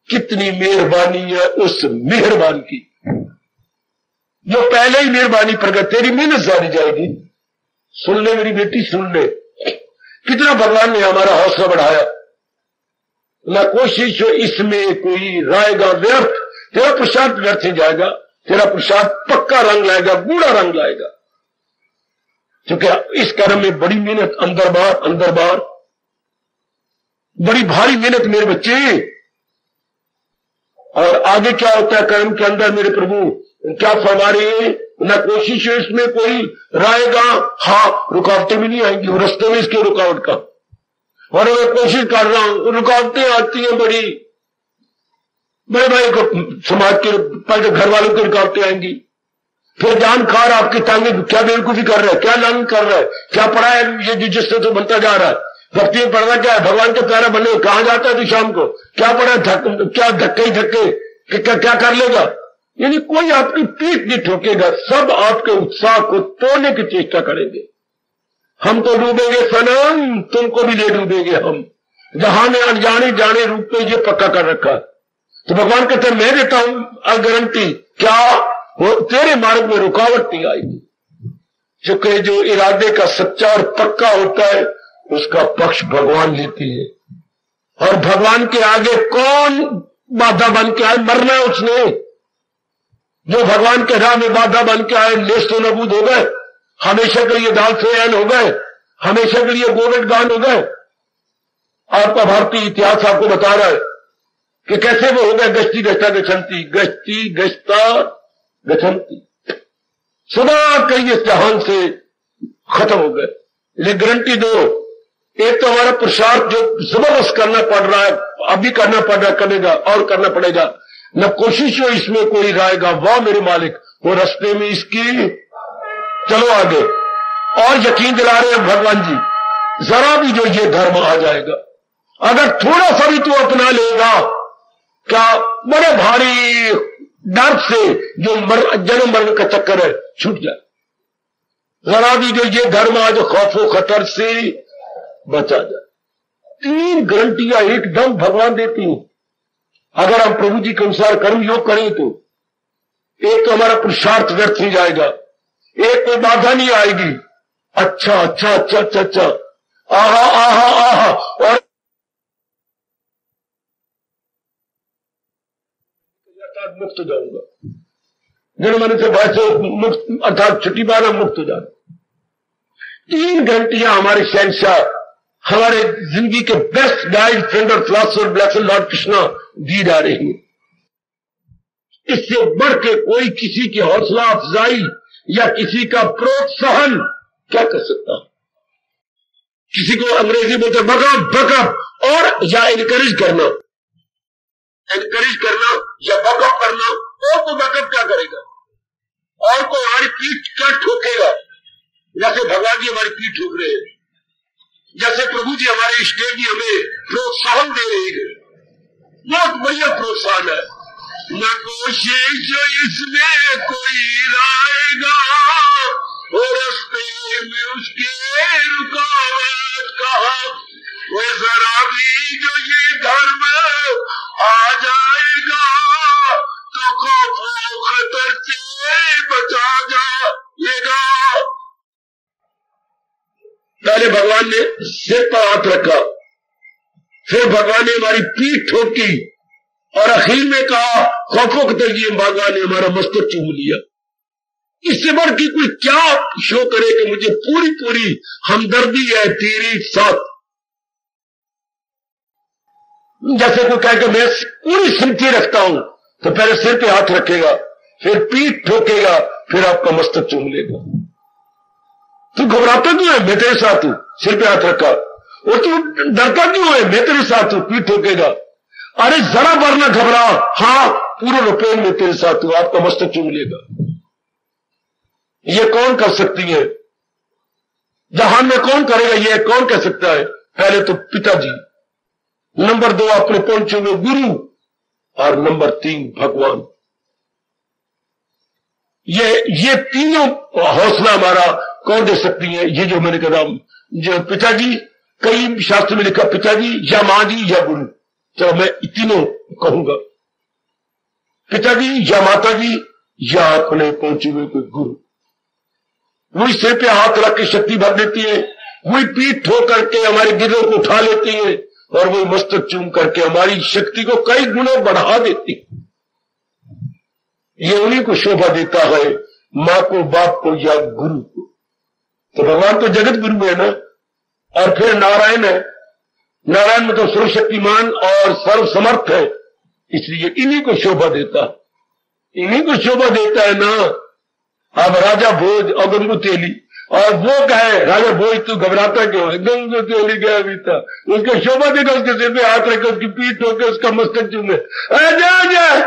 कितनी मेहरबानी है उस मेहरबान की, जो पहले ही मेहरबानी प्रकट, तेरी मेहनत जारी जाएगी। सुन ले मेरी बेटी, सुन ले कितना भगवान ने हमारा हौसला बढ़ाया। ना कोशिश हो इसमें कोई रायगा व्यर्थ, तेरा पुरुषार्थ व्यर्थ नहीं जाएगा, तेरा पुरुषार्थ पक्का रंग लाएगा, गूढ़ा रंग लाएगा। क्योंकि इस कर्म में बड़ी मेहनत, अंदर बाहर बड़ी भारी मेहनत मेरे बच्चे। और आगे क्या होता है कर्म के अंदर मेरे प्रभु क्या फरमा रहे हैं? ना कोशिश है इसमें कोई रायगा, हाँ रुकावटें भी नहीं आएंगी, रास्ते में इसके रुकावट का। और मैं कोशिश कर रहा हूं, रुकावटें आती हैं बड़ी, बड़े भाई को समाज के पहले घर वालों की रुकावटें आएंगी, फिर जान खा रहा आपकी तांगे, क्या बेवकूफी कर रहा है, क्या लालन कर रहा है, क्या पढ़ा है ये जिससे तो बनता जा रहा है। भक्ति में पढ़ना क्या है? भगवान के प्यारा बनने कहां जाता है तू शाम को? क्या पढ़ा, क्या धक्के क्या कर लेगा? यानी कोई आपकी पीठ नहीं ठोकेगा, सब आपके उत्साह को तोड़ने की चेष्टा करेंगे। हम तो डूबेंगे सनम, तुमको भी ले डूबेंगे हम, जहां में अनजाने जाने रूप में ये पक्का कर रखा। तो भगवान कहते हैं मैं देता हूं गारंटी, क्या वो तेरे मार्ग में रुकावट नहीं आएगी। चूंकि जो इरादे का सच्चा और पक्का होता है उसका पक्ष भगवान लेती है। और भगवान के आगे कौन बाधा बन के आए? मरना है उसने। जो भगवान के राह में बाधा बन के आए लेस तो नबूद हो गए, हमेशा के लिए दाल से ऐन हो गए, हमेशा के लिए गोविंद गान हो गए। आपका भारतीय इतिहास आपको बता रहा है कि कैसे वो हो गए गश्ती गश्ता गछंती, गश्ती गश्ता गछंती, सदा कहीं इस जहान से खत्म हो गए। लेकिन गारंटी दो, एक तो हमारा पुरुषार्थ जो जबरदस्त करना पड़ रहा है, अभी करना पड़ रहा है, करेगा और करना पड़ेगा, न कोशिश हो इसमें कोई रायगा, वाह मेरे मालिक वो रास्ते में इसकी, चलो आगे। और यकीन दिला रहे हैं भगवान जी, जरा भी जो ये धर्म आ जाएगा, अगर थोड़ा सा भी तू अपना लेगा, क्या बड़े भारी डर से जो जन्म मरण का चक्कर है छूट जाए। जरा भी जो ये धर्म आज खौफो खतर से बचा जाए। 3 गारंटियां एकदम भगवान देती हूं, अगर हम प्रभु जी के अनुसार कर्म योग करें तो। एक तो हमारा पुरुषार्थ व्यर्थ नहीं जाएगा, एक कोई बाधा नहीं आएगी। अच्छा अच्छा अच्छा अच्छा अच्छा, आहा आहा आहा, और मुक्त हो जाऊंगा, जन्म से भय से मुक्त, अर्थात छुट्टी पाना, मुक्त हो जाना। 3 घंटियां हमारे शहंशाह, हमारे जिंदगी के बेस्ट गाइड, फ्रेंड और फिलॉसफर ब्लेस्ड लॉर्ड कृष्णा दी जा रही है। इससे बढ़ के कोई किसी की हौसला अफजाई या किसी का प्रोत्साहन क्या कर सकता? किसी को अंग्रेजी बोलते बकअप बकअप, और या इनकरेज करना, एनकरेज करना या बकअप करना। और तो बकअप क्या करेगा? और को हमारी पीठ क्या ठोकेगा? जैसे भगवान जी हमारी पीठ ठोक रहे हैं, जैसे प्रभु जी हमारे इष्टदेव जी हमें प्रोत्साहन दे रहे हैं, बहुत बढ़िया प्रोत्साहन है। न कोशिश इसमें कोई लाएगा, और रास्ते में उसके रुकावट कहा, वो जरा भी जो ये धर्म आ जाएगा तो खौफो खतर से बचा जाएगा। पहले भगवान ने सिर पर हाथ रखा, फिर भगवान ने हमारी पीठ ठोकी, और आखिर में कहा खौफो खतर की, भगवान ने हमारा मस्तक चूम लिया। इससे बढ़ की कोई क्या शो करे कि मुझे पूरी पूरी हमदर्दी है तेरे साथ। जैसे कोई कहे कि मैं पूरी सिंपथी रखता हूं, तो पहले सिर पे हाथ रखेगा, फिर पीठ ठोकेगा, फिर आपका मस्तक चूम लेगा। तू घबराता क्यों है? मैं तेरे साथ हूं, सिर पे हाथ रखा। और तू डरता क्यों है? मैं तेरे साथ हूं, पीठ ठोकेगा। अरे जरा बार ना घबरा, हाँ पूरे रुपये में तेरे साथ हूं, आपका मस्तक चूम लेगा। ये कौन कर सकती है? जहान में कौन करेगा? ये कौन कह सकता है? पहले तो पिताजी, नंबर 2 अपने पहुंचे हुए गुरु, और नंबर 3 भगवान। ये तीनों हौसला हमारा कौन दे सकती है? ये जो मैंने कहा, जो पिताजी, कई शास्त्र में लिखा पिताजी या मां जी या गुरु। चलो मैं तीनों कहूंगा, पिताजी या माता जी या अपने पहुंचे हुए कोई गुरु। वही सिर पे हाथ रख के शक्ति भर देती है, वही पीठ ठोक करके हमारे गिरों को उठा लेती है, और वही मस्तक चूम करके हमारी शक्ति को कई गुना बढ़ा देती है। ये उन्हीं को शोभा देता है, मां को, बाप को या गुरु को। तो भगवान तो जगत गुरु है ना, और फिर नारायण है। नारायण में तो सर्वशक्तिमान और सर्व समर्थ है, इसलिए इन्हीं को शोभा देता है, इन्हीं को शोभा देता है ना। अब राजा भोज और गंगू तेली, और वो कहे राजा भोज तू घबराता क्यों है? गंगू तेली गया अभी था, उसको शोभा देगा, उसके सिर पे हाथ रखे, उसकी पीठ होकर उसका मस्तक चूमे। जा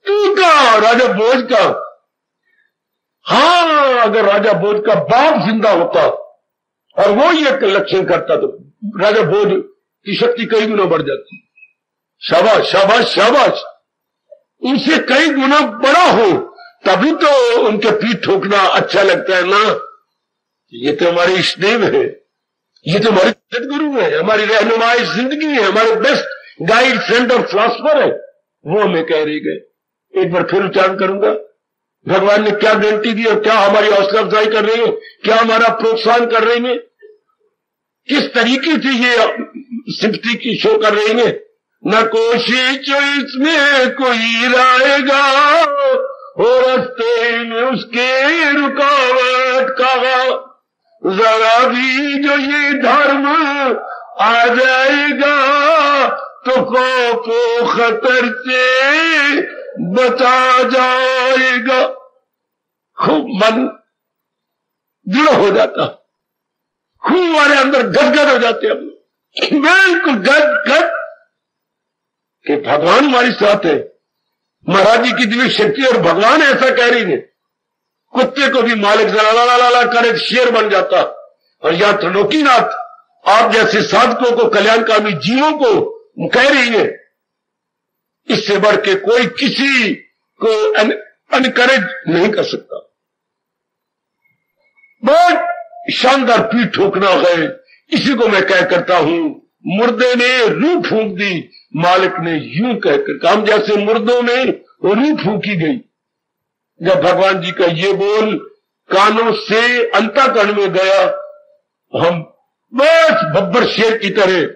तू का राजा भोज का, हाँ अगर राजा भोज का बाप जिंदा होता और वो ये लक्षण करता तो राजा भोज की शक्ति कई गुना बढ़ जाती। शाबाश शाबाश शाबाश, उनसे कई गुना बड़ा हो, तभी तो उनके पीठ ठोकना अच्छा लगता है ना। ये तो हमारे इष्टदेव है, ये तो हमारे सदगुरु है, हमारी रहनुमाई जिंदगी है, हमारे बेस्ट गाइड, फ्रेंड और फिलॉसफर है। वो हमें कह रही गए। एक बार फिर उच्चारण करूंगा, भगवान ने क्या गारंटी दी और क्या हमारी हौसला अफजाई कर रहे हैं, क्या हमारा प्रोत्साहन कर रहे हैं, किस तरीके से ये सिंपैथी की शो कर रहे हैं। न कोशिश इसमें कोई लाएगा और रास्ते में उसके रुकावट का, जरा भी जो ये धर्म आ जाएगा तो खौफो खतर से बचा जाएगा। खूब मन दृढ़ हो जाता, खूब हमारे अंदर गदगद हो जाते हम, बिल्कुल गदगद कि भगवान हमारे साथ है। महाराज जी की दिव्य शक्ति और भगवान ऐसा कह रही है, कुत्ते को भी मालिक ला करे शेर बन जाता। और या त्रिलोकीनाथ आप जैसे साधकों को, कल्याणकामी जीवों को कह रही है, इससे बढ़ के कोई किसी को अनकरेज नहीं कर सकता। बहुत शानदार पीठ ठोकना है, इसी को मैं कह करता हूं। मुर्दे ने रूह फूंक दी, मालिक ने यूं कहकर, काम जैसे मुर्दों में रूह फूंकी गई। जब भगवान जी का ये बोल कानों से अंतःकरण में गया, हम बस बब्बर शेर की तरह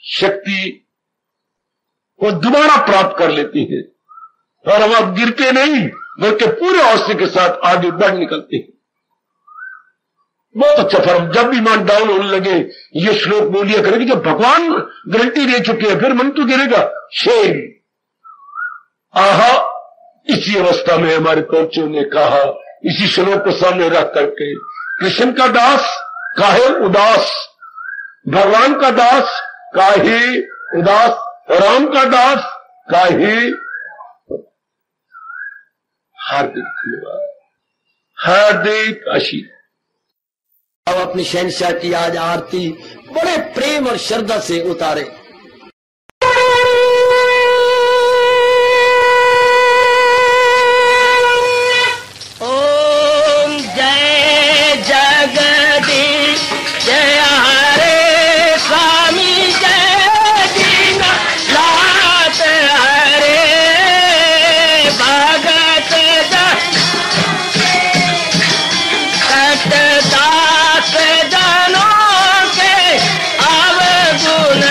शक्ति को दोबारा प्राप्त कर लेती है और हम अब गिरते नहीं बल्कि पूरे हौसले के साथ आगे बढ़ निकलते हैं। बहुत अच्छा फर्म। जब भी मन डाउन होने लगे ये श्लोक बोलिया करेंगे, जब भगवान गारंटी दे चुके हैं फिर मन तो गिरेगा। शेर आहा, इसी अवस्था में हमारे कोचों ने कहा, इसी श्लोक को सामने रख करके, कृष्ण का दास काहे उदास, भगवान का दास काहे उदास, राम का दास काहे। हार्दिक धन्यवाद, हार्दिक आशीर्वाद। अब अपनी शहंशाह की आज आरती बड़े प्रेम और श्रद्धा से उतारे। ओम जय जगदीश जय हरे स्वामी जय दीना लात हरे भगत जनों के अवगुण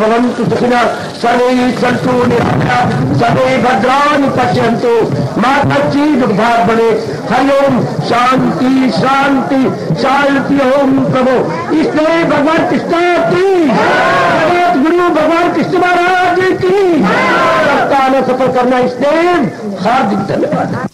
भवन्तु सुखिनः सर्वे सन्तु निरामयाः सर्वे भद्राणि पश्यन्तु मा कश्चित् दुःखभाग् भवेत्। हरि ओम शांति शांति शांति। ओम प्रभु इसलिए भगवान कृष्ण की जगत गुरु भगवान कृष्ण महाराज की सत्ता में सफल करना इसलिए हार्दिक धन्यवाद।